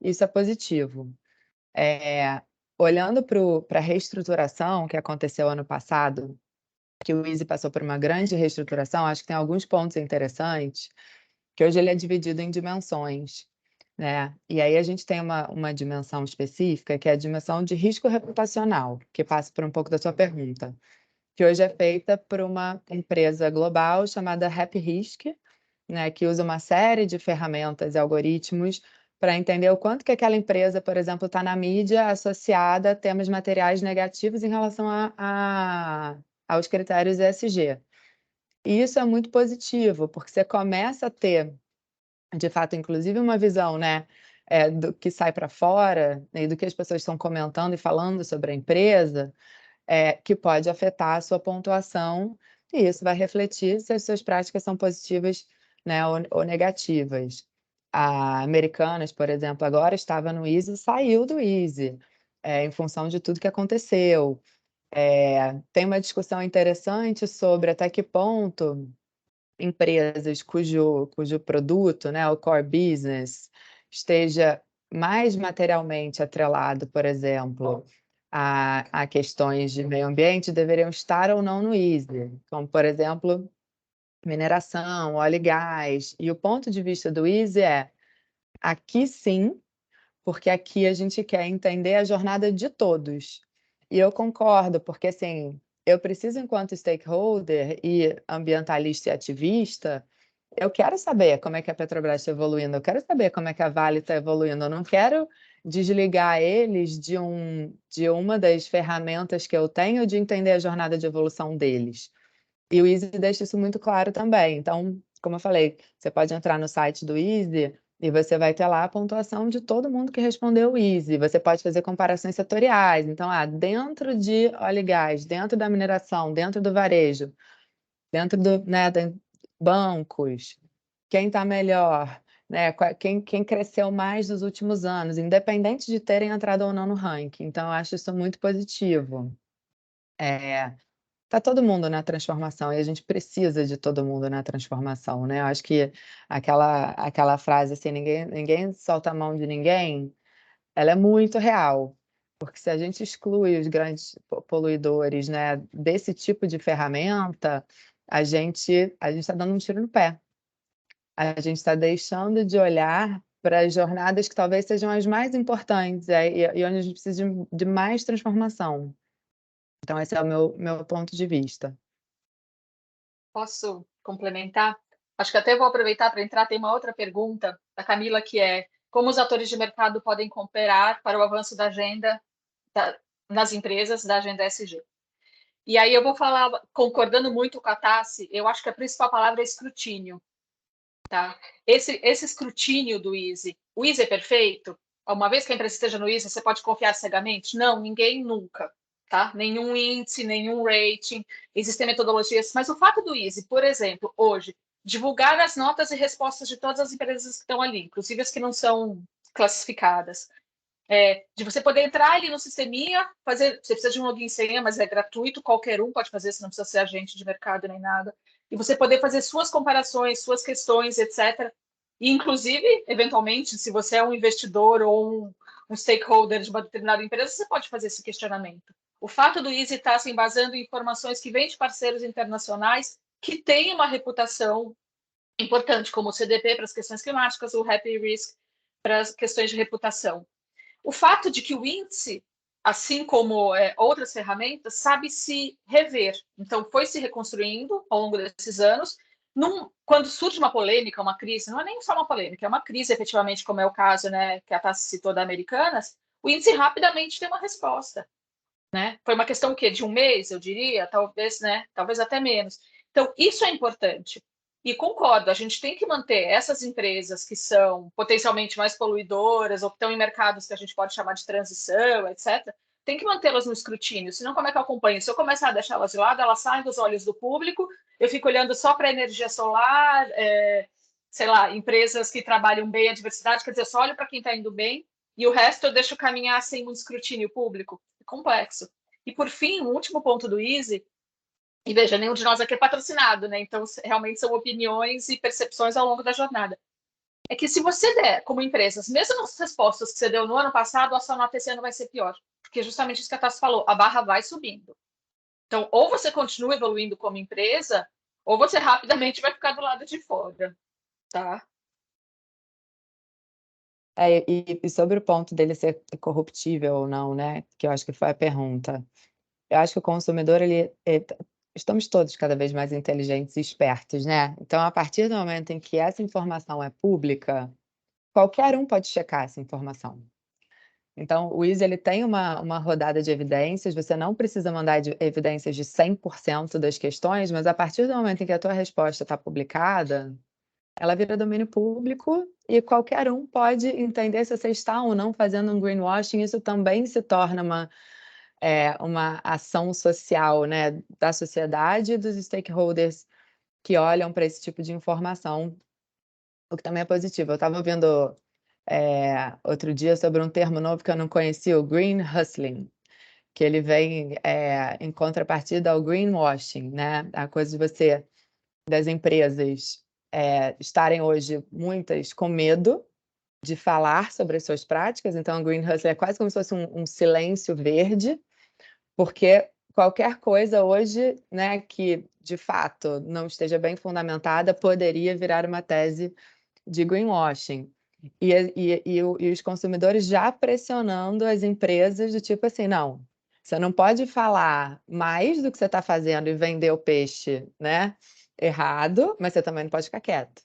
[SPEAKER 2] Isso é positivo. Olhando para a reestruturação que aconteceu ano passado, que o Easy passou por uma grande reestruturação, acho que tem alguns pontos interessantes, que hoje ele é dividido em dimensões, né? E aí a gente tem uma dimensão específica, que é a dimensão de risco reputacional, que passa por um pouco da sua pergunta, que hoje é feita por uma empresa global chamada HappyRisk, né, que usa uma série de ferramentas e algoritmos para entender o quanto que aquela empresa, por exemplo, está na mídia associada a temas materiais negativos em relação aos critérios ESG. E isso é muito positivo, porque você começa a ter, de fato, inclusive uma visão, né, do que sai para fora, né, e do que as pessoas estão comentando e falando sobre a empresa, que pode afetar a sua pontuação, e isso vai refletir se as suas práticas são positivas, né, ou negativas. A Americanas, por exemplo, agora estava no Easy e saiu do Easy, em função de tudo que aconteceu. Tem uma discussão interessante sobre até que ponto empresas cujo produto, né, o core business, esteja mais materialmente atrelado, por exemplo, a questões de meio ambiente, deveriam estar ou não no Easy, como, por exemplo, mineração, óleo e gás. E o ponto de vista do Easy é, aqui sim, porque aqui a gente quer entender a jornada de todos. E eu concordo, porque assim, eu preciso, enquanto stakeholder e ambientalista e ativista, eu quero saber como é que a Petrobras está evoluindo, eu quero saber como é que a Vale está evoluindo, eu não quero desligar eles de uma das ferramentas que eu tenho de entender a jornada de evolução deles. E o Easy deixa isso muito claro também. Então, como eu falei, você pode entrar no site do Easy e você vai ter lá a pontuação de todo mundo que respondeu o Easy. Você pode fazer comparações setoriais. Então, dentro de óleo e gás, dentro da mineração, dentro do varejo, dentro bancos, quem está melhor, né? Quem cresceu mais nos últimos anos, independente de terem entrado ou não no ranking. Então, eu acho isso muito positivo. Tá todo mundo na transformação e a gente precisa de todo mundo na transformação, né? Eu acho que aquela frase assim, ninguém solta a mão de ninguém, ela é muito real, porque se a gente exclui os grandes poluidores, né, desse tipo de ferramenta, a gente está dando um tiro no pé. A gente está deixando de olhar para as jornadas que talvez sejam as mais importantes, e onde a gente precisa de mais transformação. Então, esse é o meu ponto de vista.
[SPEAKER 5] Posso complementar? Acho que até vou aproveitar para entrar. Tem uma outra pergunta da Camila, que é: como os atores de mercado podem cooperar para o avanço da agenda nas empresas, da agenda ESG? E aí eu vou falar, concordando muito com a Tassi, eu acho que a principal palavra é escrutínio. Tá? Esse escrutínio do Easy. O Easy é perfeito? Uma vez que a empresa esteja no Easy, você pode confiar cegamente? Não, ninguém nunca. Tá? Nenhum índice, nenhum rating, existem metodologias, mas o fato do Easy, por exemplo, hoje, divulgar as notas e respostas de todas as empresas que estão ali, inclusive as que não são classificadas, de você poder entrar ali no sisteminha, você precisa de um login e senha, mas é gratuito, qualquer um pode fazer, você não precisa ser agente de mercado nem nada, e você poder fazer suas comparações, suas questões, etc. E, inclusive, eventualmente, se você é um investidor ou um stakeholder de uma determinada empresa, você pode fazer esse questionamento. O fato do Easy estar se embasando em informações que vêm de parceiros internacionais que têm uma reputação importante, como o CDP para as questões climáticas, o Happy Risk para as questões de reputação. O fato de que o índice, assim como outras ferramentas, sabe se rever. Então, foi se reconstruindo ao longo desses anos. Quando surge uma polêmica, uma crise, não é nem só uma polêmica, é uma crise, efetivamente, como é o caso, né, que a Tassi citou da Americanas, o índice rapidamente tem uma resposta. Né? Foi uma questão de um mês, eu diria, talvez, né, talvez até menos. Então, isso é importante. E concordo, a gente tem que manter essas empresas que são potencialmente mais poluidoras ou que estão em mercados que a gente pode chamar de transição, etc., tem que mantê-las no escrutínio, senão como é que eu acompanho? Se eu começar a deixá-las de lado, elas saem dos olhos do público, eu fico olhando só para a energia solar, sei lá, empresas que trabalham bem a diversidade, quer dizer, eu só olho para quem está indo bem, e o resto eu deixo caminhar sem muito escrutínio público. É complexo. E, por fim, o último ponto do Easy, e veja, nenhum de nós aqui é patrocinado, né? Então, realmente são opiniões e percepções ao longo da jornada. É que se você der, como empresa, as mesmas respostas que você deu no ano passado, a sua nota esse ano vai ser pior. Porque é justamente isso que a Tassi falou, a barra vai subindo. Então, ou você continua evoluindo como empresa, ou você rapidamente vai ficar do lado de fora, tá?
[SPEAKER 2] E sobre o ponto dele ser corruptível ou não, né, que eu acho que foi a pergunta. Eu acho que o consumidor, estamos todos cada vez mais inteligentes e espertos, né? Então, a partir do momento em que essa informação é pública, qualquer um pode checar essa informação. Então, o Easy, ele tem uma rodada de evidências, você não precisa mandar evidências de 100% das questões, mas a partir do momento em que a tua resposta está publicada, ela vira domínio público e qualquer um pode entender se você está ou não fazendo um greenwashing. Isso também se torna uma ação social, né, da sociedade e dos stakeholders que olham para esse tipo de informação, o que também é positivo. Eu estava ouvindo outro dia sobre um termo novo que eu não conhecia, o green hustling, que ele vem em contrapartida ao greenwashing, né, a coisa de das empresas estarem hoje muitas com medo de falar sobre as suas práticas. Então, o green hustle é quase como se fosse um silêncio verde, porque qualquer coisa hoje, né, que de fato não esteja bem fundamentada poderia virar uma tese de greenwashing. E os consumidores já pressionando as empresas do tipo assim, não, você não pode falar mais do que você está fazendo e vender o peixe, né, errado, mas você também não pode ficar quieto.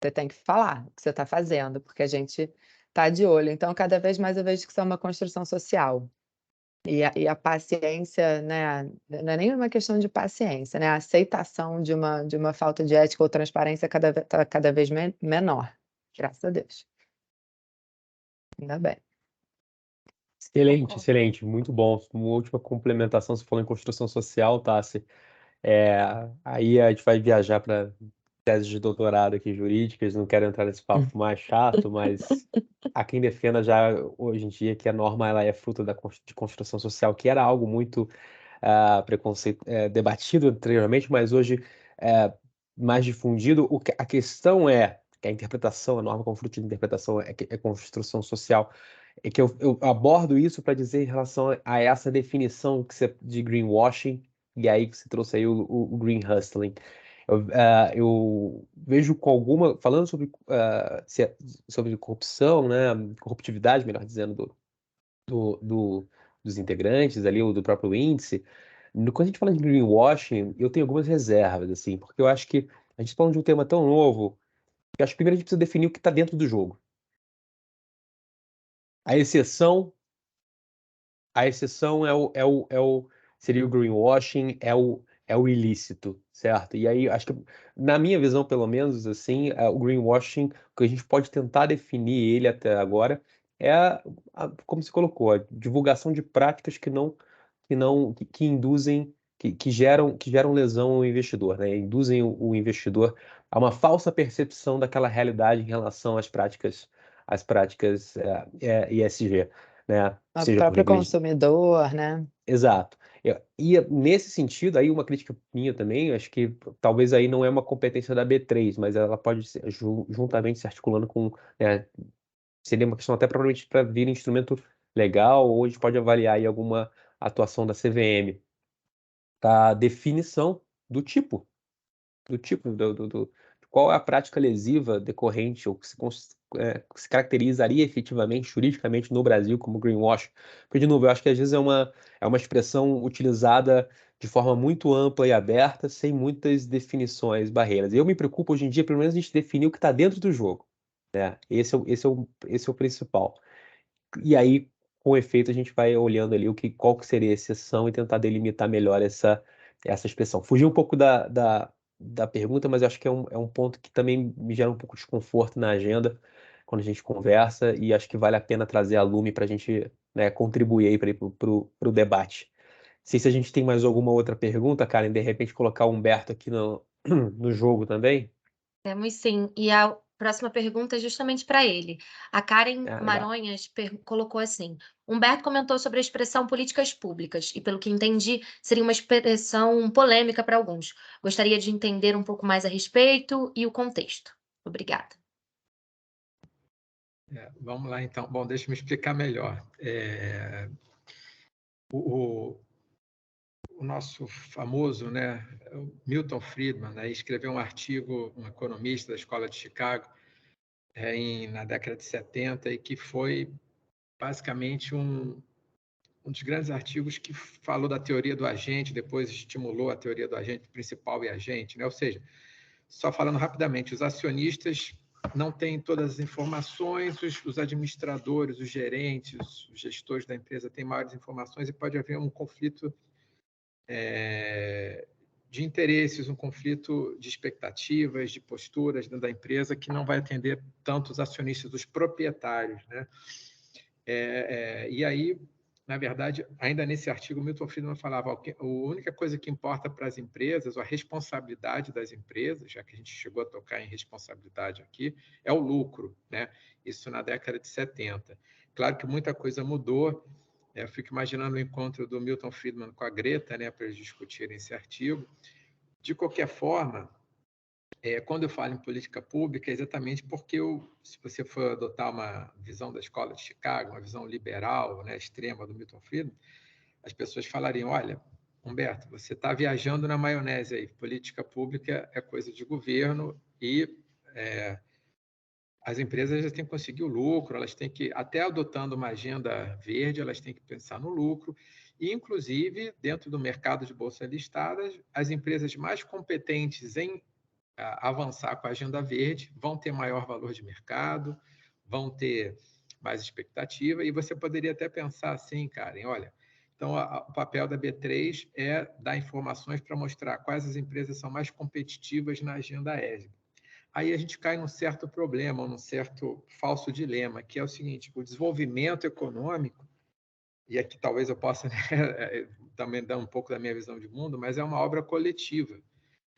[SPEAKER 2] Você tem que falar o que você está fazendo, porque a gente está de olho. Então, cada vez mais eu vejo que isso é uma construção social. E a paciência, né, não é nem uma questão de paciência, né, a aceitação de uma falta de ética ou transparência está cada vez menor, graças a Deus. Ainda bem.
[SPEAKER 1] Excelente,
[SPEAKER 5] Concordo.
[SPEAKER 1] excelente, muito bom. Uma última complementação, você falou em construção social, Tassi. Aí a gente vai viajar para teses de doutorado aqui jurídicas, não quero entrar nesse papo mais chato, mas há quem defenda já hoje em dia que a norma ela é fruto de construção social, que era algo muito debatido anteriormente, mas hoje mais difundido. A questão é que a interpretação, a norma como fruto de interpretação é construção social. É que eu abordo isso para dizer em relação a essa definição de greenwashing, e aí que você trouxe aí o green hustling. Eu vejo com falando sobre corrupção, né, corruptividade, melhor dizendo, dos integrantes ali, ou do próprio índice. Quando a gente fala de greenwashing, eu tenho algumas reservas, assim, porque eu acho que a gente está falando de um tema tão novo, que eu acho que primeiro a gente precisa definir o que está dentro do jogo. A exceção seria o greenwashing, é o ilícito, certo? E aí, acho que, na minha visão, pelo menos, assim, o greenwashing, o que a gente pode tentar definir ele até agora, como se colocou, a divulgação de práticas que induzem, que geram lesão ao investidor, né? Induzem o investidor a uma falsa percepção daquela realidade em relação às práticas ESG. Né?
[SPEAKER 2] O
[SPEAKER 1] Seja por
[SPEAKER 2] próprio consumidor, né?
[SPEAKER 1] Exato. E nesse sentido, aí uma crítica minha também, acho que talvez aí não é uma competência da B3, mas ela pode ser, juntamente se articulando com, né, seria uma questão até provavelmente para vir instrumento legal, ou a gente pode avaliar aí alguma atuação da CVM, da definição do tipo, qual é a prática lesiva decorrente ou que se caracterizaria efetivamente, juridicamente no Brasil como greenwash. Porque, de novo, eu acho que às vezes é uma expressão utilizada de forma muito ampla e aberta, sem muitas definições, barreiras. Eu me preocupo hoje em dia, pelo menos, a gente definir o que está dentro do jogo, né? Esse é o principal. E aí, com efeito, a gente vai olhando ali qual que seria a exceção e tentar delimitar melhor essa expressão. Fugir um pouco da pergunta, mas eu acho que é um ponto que também me gera um pouco de desconforto na agenda quando a gente conversa, e acho que vale a pena trazer a lume para a gente, né, contribuir aí para o debate. Não sei se a gente tem mais alguma outra pergunta, Karen, de repente colocar o Humberto aqui no jogo também.
[SPEAKER 4] Temos sim. E a próxima pergunta é justamente para ele. A Karen
[SPEAKER 1] Legal.
[SPEAKER 4] Maronhas colocou assim: Humberto comentou sobre a expressão políticas públicas, e pelo que entendi, seria uma expressão polêmica para alguns. Gostaria de entender um pouco mais a respeito e o contexto. Obrigada.
[SPEAKER 3] Vamos lá, então. Bom, deixa eu me explicar melhor. O nosso famoso, né, Milton Friedman, né, escreveu um artigo, um economista da Escola de Chicago, na década de 70, e que foi basicamente um dos grandes artigos que falou da teoria do agente, depois estimulou a teoria do agente principal e agente, né? Ou seja, só falando rapidamente, os acionistas não têm todas as informações, os administradores, os gerentes, os gestores da empresa têm maiores informações, e pode haver um conflito de interesses, um conflito de expectativas, de posturas dentro da empresa que não vai atender tanto os acionistas, os proprietários, né? E aí, na verdade, ainda nesse artigo, Milton Friedman falava que a única coisa que importa para as empresas, ou a responsabilidade das empresas, já que a gente chegou a tocar em responsabilidade aqui, é o lucro, né? Isso na década de 70. Claro que muita coisa mudou. Eu fico imaginando o encontro do Milton Friedman com a Greta, né, para eles discutirem esse artigo. De qualquer forma, quando eu falo em política pública, é exatamente porque se você for adotar uma visão da Escola de Chicago, uma visão liberal, né, extrema do Milton Friedman, as pessoas falariam: olha, Humberto, você está viajando na maionese aí. Política pública é coisa de governo e as empresas já têm que conseguir o lucro, elas têm que, até adotando uma agenda verde, elas têm que pensar no lucro. E, inclusive, dentro do mercado de bolsas listadas, as empresas mais competentes em avançar com a agenda verde vão ter maior valor de mercado, vão ter mais expectativa, e você poderia até pensar assim, Karen, olha, então o papel da B3 é dar informações para mostrar quais as empresas são mais competitivas na agenda ESG. Aí a gente cai num certo problema, num certo falso dilema, que é o seguinte: o desenvolvimento econômico, e aqui talvez eu possa, né, também dar um pouco da minha visão de mundo, mas é uma obra coletiva,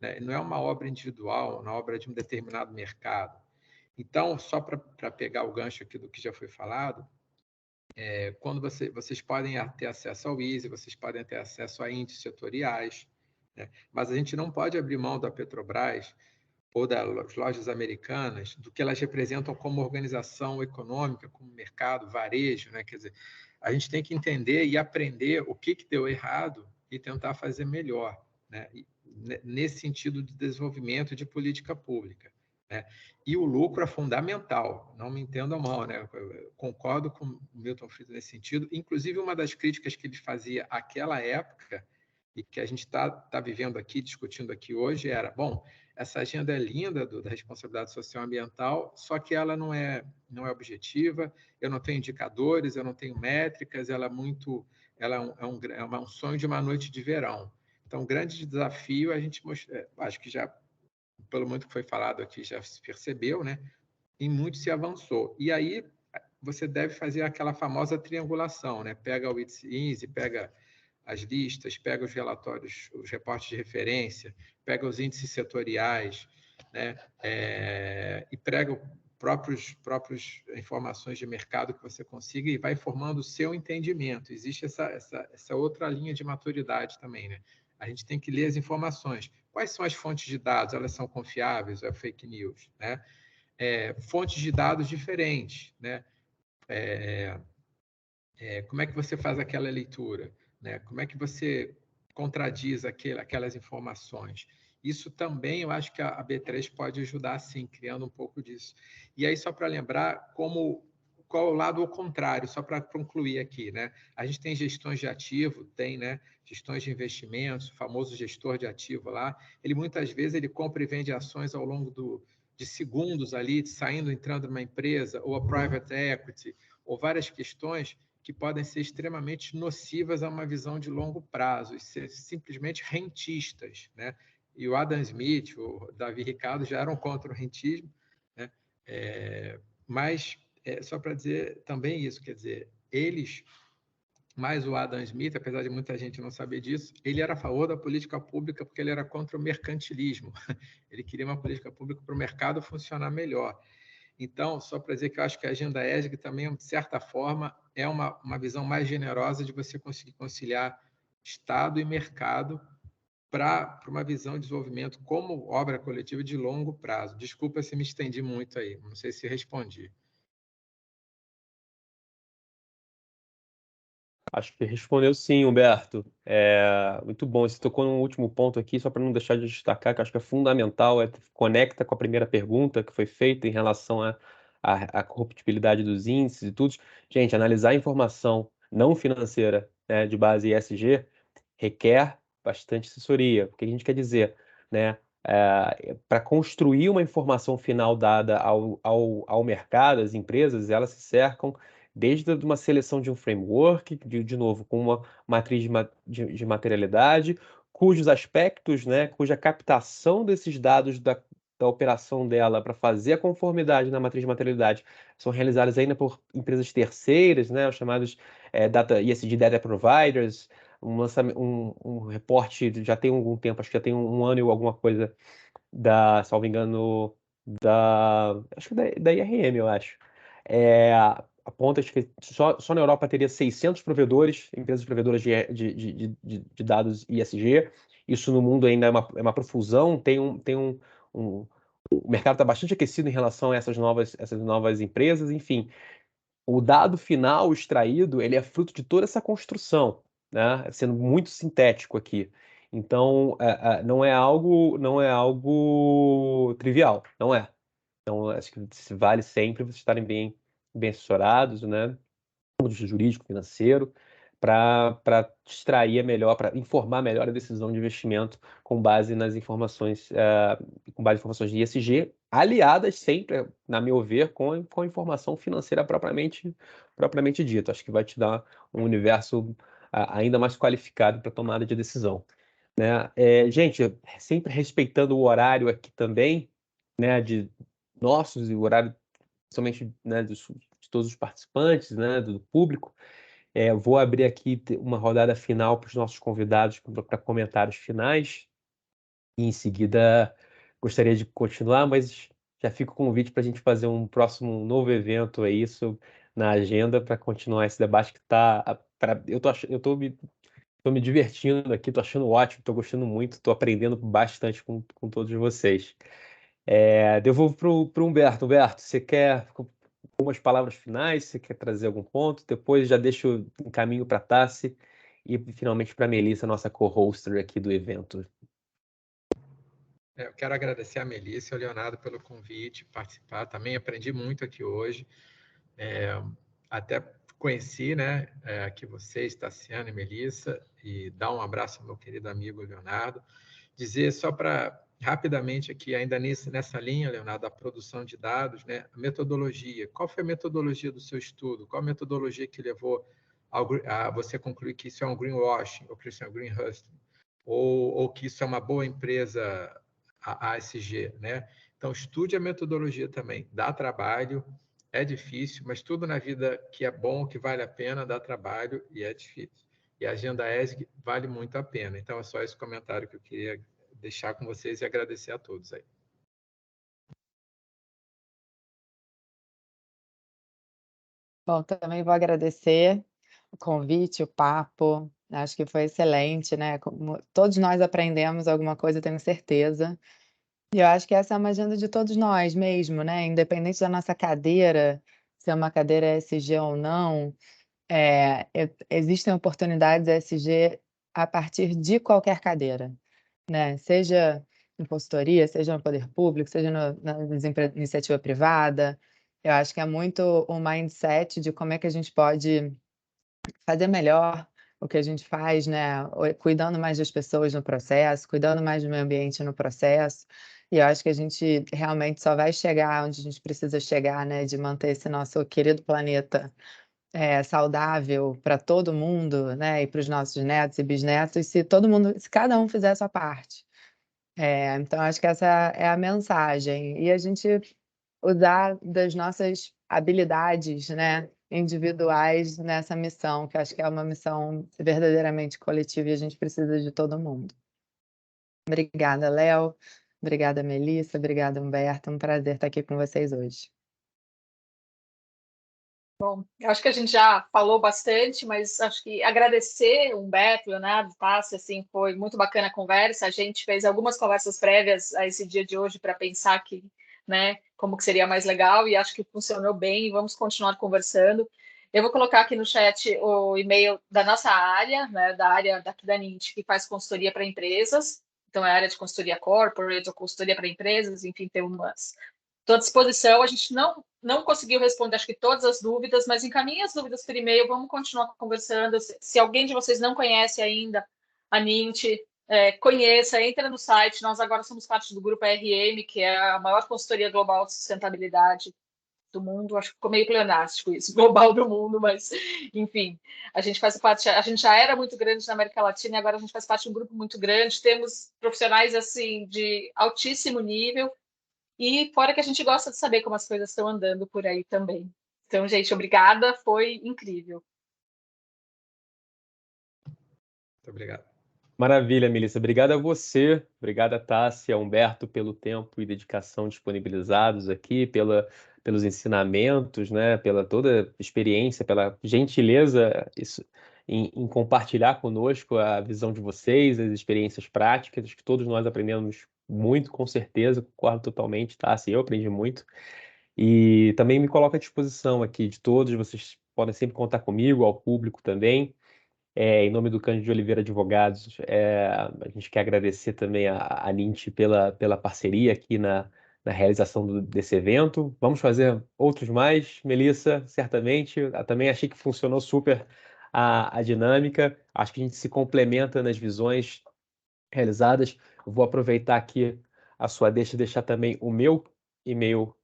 [SPEAKER 3] né? Não é uma obra individual, uma obra de um determinado mercado. Então, só para pegar o gancho aqui do que já foi falado, quando vocês podem ter acesso ao ISE, vocês podem ter acesso a índices setoriais, né? Mas a gente não pode abrir mão da Petrobras ou das lojas americanas, do que elas representam como organização econômica, como mercado, varejo, né? Quer dizer, a gente tem que entender e aprender o que deu errado e tentar fazer melhor, né? Nesse sentido de desenvolvimento de política pública, né? E o lucro é fundamental, não me entendam mal, né? Eu concordo com o Milton Friedman nesse sentido. Inclusive, uma das críticas que ele fazia àquela época e que a gente está vivendo aqui, discutindo aqui hoje, era: bom, essa agenda é linda da responsabilidade social e ambiental, só que ela não é objetiva, eu não tenho indicadores, eu não tenho métricas, ela é um sonho de uma noite de verão. Então, o grande desafio, a gente acho que já, pelo muito que foi falado aqui, já se percebeu, né? E muito se avançou. E aí você deve fazer aquela famosa triangulação, né? Pega o INSE, pega as listas, pega os relatórios, os reportes de referência, pega os índices setoriais, né? E pega o próprias informações de mercado que você consiga e vai formando o seu entendimento. Existe essa outra linha de maturidade também, né? A gente tem que ler as informações. Quais são as fontes de dados? Elas são confiáveis ou é fake news, né? Fontes de dados diferentes, né? Como é que você faz aquela leitura, né? Como é que você contradiz aquelas informações? Isso também eu acho que a B3 pode ajudar, sim, criando um pouco disso. E aí, só para lembrar, qual é o lado ao contrário, só para concluir aqui, né? A gente tem gestões de ativo, tem, né, gestões de investimentos, o famoso gestor de ativo lá, ele muitas vezes ele compra e vende ações ao longo de segundos ali, saindo, entrando numa empresa, ou a private equity, ou várias questões que podem ser extremamente nocivas a uma visão de longo prazo e ser simplesmente rentistas, né? E o Adam Smith, o Davi Ricardo já eram contra o rentismo, né? Mas, só para dizer também isso, quer dizer, eles, mais o Adam Smith, apesar de muita gente não saber disso, ele era a favor da política pública porque ele era contra o mercantilismo. Ele queria uma política pública para o mercado funcionar melhor. Então, só para dizer que eu acho que a agenda ESG também, de certa forma, é uma visão mais generosa de você conseguir conciliar Estado e mercado para uma visão de desenvolvimento como obra coletiva de longo prazo. Desculpa se me estendi muito aí, não sei se respondi.
[SPEAKER 1] Acho que respondeu sim, Humberto. Muito bom. Você tocou no último ponto aqui, só para não deixar de destacar, que acho que é fundamental, conecta com a primeira pergunta que foi feita em relação à corruptibilidade dos índices e tudo. Gente, analisar a informação não financeira, né, de base ESG requer bastante assessoria. O que a gente quer dizer, né? Para construir uma informação final dada ao mercado, às empresas, elas se cercam desde uma seleção de um framework, de novo, com uma matriz de materialidade, cujos aspectos, né, cuja captação desses dados da operação dela para fazer a conformidade na matriz de materialidade são realizadas ainda por empresas terceiras, né, os chamados ESG Data Providers. Um reporte já tem algum tempo, acho que já tem um ano ou alguma coisa salvo engano, acho que da IRM, eu acho. Aponta que só na Europa teria 600 provedores, empresas provedoras de dados ISG. Isso no mundo ainda é uma profusão. O mercado está bastante aquecido em relação a essas novas empresas. Enfim, o dado final extraído, ele é fruto de toda essa construção, né? Sendo muito sintético aqui. Então, não é algo trivial, não é. Então, acho que vale sempre vocês estarem bem assessorados, né? Jurídico, financeiro, para extrair melhor, para informar melhor a decisão de investimento com base nas informações, com base em informações de ESG, aliadas sempre, na meu ver, com a informação financeira propriamente dita. Acho que vai te dar um universo ainda mais qualificado para tomada de decisão, né? Gente, sempre respeitando o horário aqui também, né, de nossos e o horário somente, né, de todos os participantes, né, do público. Vou abrir aqui uma rodada final para os nossos convidados para comentários finais e em seguida gostaria de continuar, mas já fica o convite para a gente fazer um novo evento aí na agenda para continuar esse debate que está. Eu estou me divertindo aqui, estou achando ótimo, estou gostando muito, estou aprendendo bastante com todos vocês. Devolvo para o Humberto. Humberto, você quer algumas palavras finais? Você quer trazer algum ponto? Depois já deixo em caminho para a Tassi e finalmente para a Melissa, nossa co-hoster aqui do evento.
[SPEAKER 3] Eu quero agradecer a Melissa e ao Leonardo pelo convite, participar. Também aprendi muito aqui hoje. Até conheci, né, aqui vocês, Tassiana e Melissa, e dar um abraço ao meu querido amigo Leonardo. Dizer só para rapidamente aqui, ainda nessa linha, Leonardo, da produção de dados, né, a metodologia. Qual foi a metodologia do seu estudo? Qual a metodologia que levou a você concluir que isso é um greenwashing, ou que isso é um greenhusting, ou que isso é uma boa empresa a ASG, né? Então, estude a metodologia também. Dá trabalho, é difícil, mas tudo na vida que é bom, que vale a pena, dá trabalho e é difícil. E a agenda ESG vale muito a pena. Então, é só esse comentário que eu queria deixar com vocês e agradecer a todos aí.
[SPEAKER 2] Bom, também vou agradecer o convite, o papo, acho que foi excelente, né, como todos nós aprendemos alguma coisa, tenho certeza. E eu acho que essa é uma agenda de todos nós mesmo, né, independente da nossa cadeira, se é uma cadeira ESG ou não, existem oportunidades ESG a partir de qualquer cadeira, né, seja em consultoria, seja no poder público, seja na iniciativa privada. Eu acho que é muito o mindset de como é que a gente pode fazer melhor o que a gente faz, né, cuidando mais das pessoas no processo, cuidando mais do meio ambiente no processo, e eu acho que a gente realmente só vai chegar onde a gente precisa chegar, né, de manter esse nosso querido planeta, saudável para todo mundo, né, e para os nossos netos e bisnetos, se cada um fizer a sua parte. Então acho que essa é a mensagem, e a gente usar das nossas habilidades, né, individuais nessa missão, que acho que é uma missão verdadeiramente coletiva e a gente precisa de todo mundo. Obrigada, Léo. Obrigada, Melissa. Obrigada, Humberto. Um prazer estar aqui com vocês hoje.
[SPEAKER 5] Bom, eu acho que a gente já falou bastante, mas acho que agradecer Humberto, Leonardo, Tássia, assim, foi muito bacana a conversa. A gente fez algumas conversas prévias a esse dia de hoje para pensar que, né, como que seria mais legal, e acho que funcionou bem, e vamos continuar conversando. Eu vou colocar aqui no chat o e-mail da nossa área, né, da área daqui da NINT, que faz consultoria para empresas. Então, é a área de consultoria corporate ou consultoria para empresas, enfim, tem umas. Estou à disposição. A gente não conseguiu responder, acho que todas as dúvidas, mas encaminhe as dúvidas por e-mail, vamos continuar conversando. Se alguém de vocês não conhece ainda a NINT, conheça, entra no site. Nós agora somos parte do grupo RM, que é a maior consultoria global de sustentabilidade do mundo. Acho que ficou meio pleonástico isso, global do mundo, mas enfim, a gente faz parte, a gente já era muito grande na América Latina e agora a gente faz parte de um grupo muito grande. Temos profissionais assim de altíssimo nível. E fora que a gente gosta de saber como as coisas estão andando por aí também. Então, gente, obrigada, foi incrível.
[SPEAKER 3] Muito obrigado.
[SPEAKER 1] Maravilha, Melissa. Obrigado a você, obrigado a Tássia, Humberto, pelo tempo e dedicação disponibilizados aqui, pelos ensinamentos, né, pela toda a experiência, pela gentileza em compartilhar conosco a visão de vocês, as experiências práticas, acho que todos nós aprendemos muito, com certeza, concordo totalmente, Tássia, eu aprendi muito. E também me coloco à disposição aqui de todos, vocês podem sempre contar comigo, ao público também. Em nome do Cândido de Oliveira Advogados, a gente quer agradecer também a NINT pela parceria aqui na realização desse evento. Vamos fazer outros mais, Melissa, certamente. Eu também achei que funcionou super a dinâmica. Acho que a gente se complementa nas visões realizadas. Eu vou aproveitar aqui a sua deixar também o meu e-mail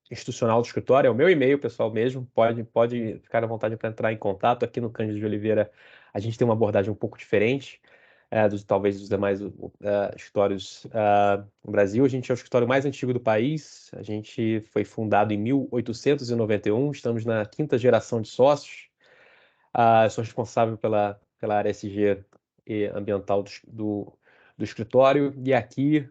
[SPEAKER 1] institucional do escritório, é o meu e-mail pessoal mesmo, pode ficar à vontade para entrar em contato. Aqui no Cândido de Oliveira a gente tem uma abordagem um pouco diferente talvez dos demais escritórios no Brasil. A gente é o escritório mais antigo do país, a gente foi fundado em 1891, estamos na 5ª geração de sócios. Sou responsável pela área SG e ambiental do escritório, e aqui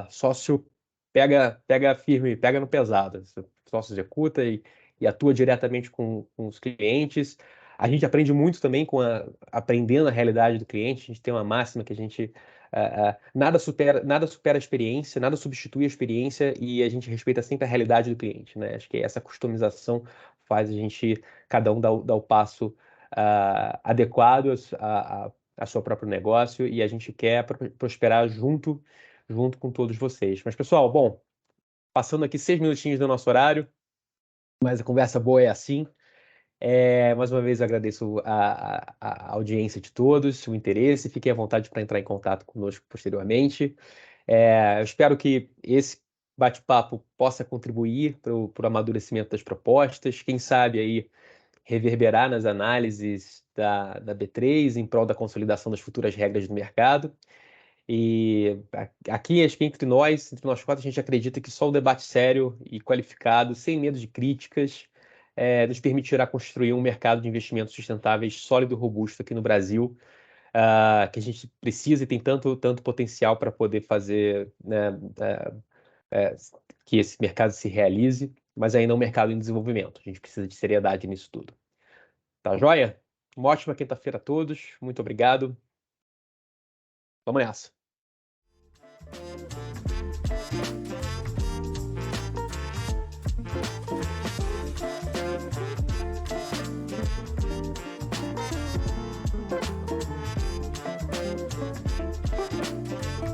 [SPEAKER 1] sócio pega firme, pega no pesado. Sócio executa e atua diretamente com os clientes. A gente aprende muito também aprendendo a realidade do cliente. A gente tem uma máxima que a gente nada supera a experiência, nada substitui a experiência, e a gente respeita sempre a realidade do cliente, né? Acho que essa customização faz a gente, cada um dar o passo adequado a seu próprio negócio, e a gente quer prosperar junto com todos vocês. Mas, pessoal, bom, passando aqui 6 minutinhos do nosso horário, mas a conversa boa é assim. Mais uma vez agradeço a audiência de todos, o interesse, fiquem à vontade para entrar em contato conosco posteriormente. Eu espero que esse bate-papo possa contribuir para o amadurecimento das propostas, quem sabe aí reverberar nas análises da B3 em prol da consolidação das futuras regras do mercado. E aqui, acho que entre nós quatro, a gente acredita que só o debate sério e qualificado, sem medo de críticas, nos permitirá construir um mercado de investimentos sustentáveis sólido e robusto aqui no Brasil, que a gente precisa e tem tanto potencial para poder fazer, né, que esse mercado se realize. mas ainda é um mercado em desenvolvimento. A gente precisa de seriedade nisso tudo. Tá joia? Uma ótima quinta-feira a todos. Muito obrigado. Vamos nessa.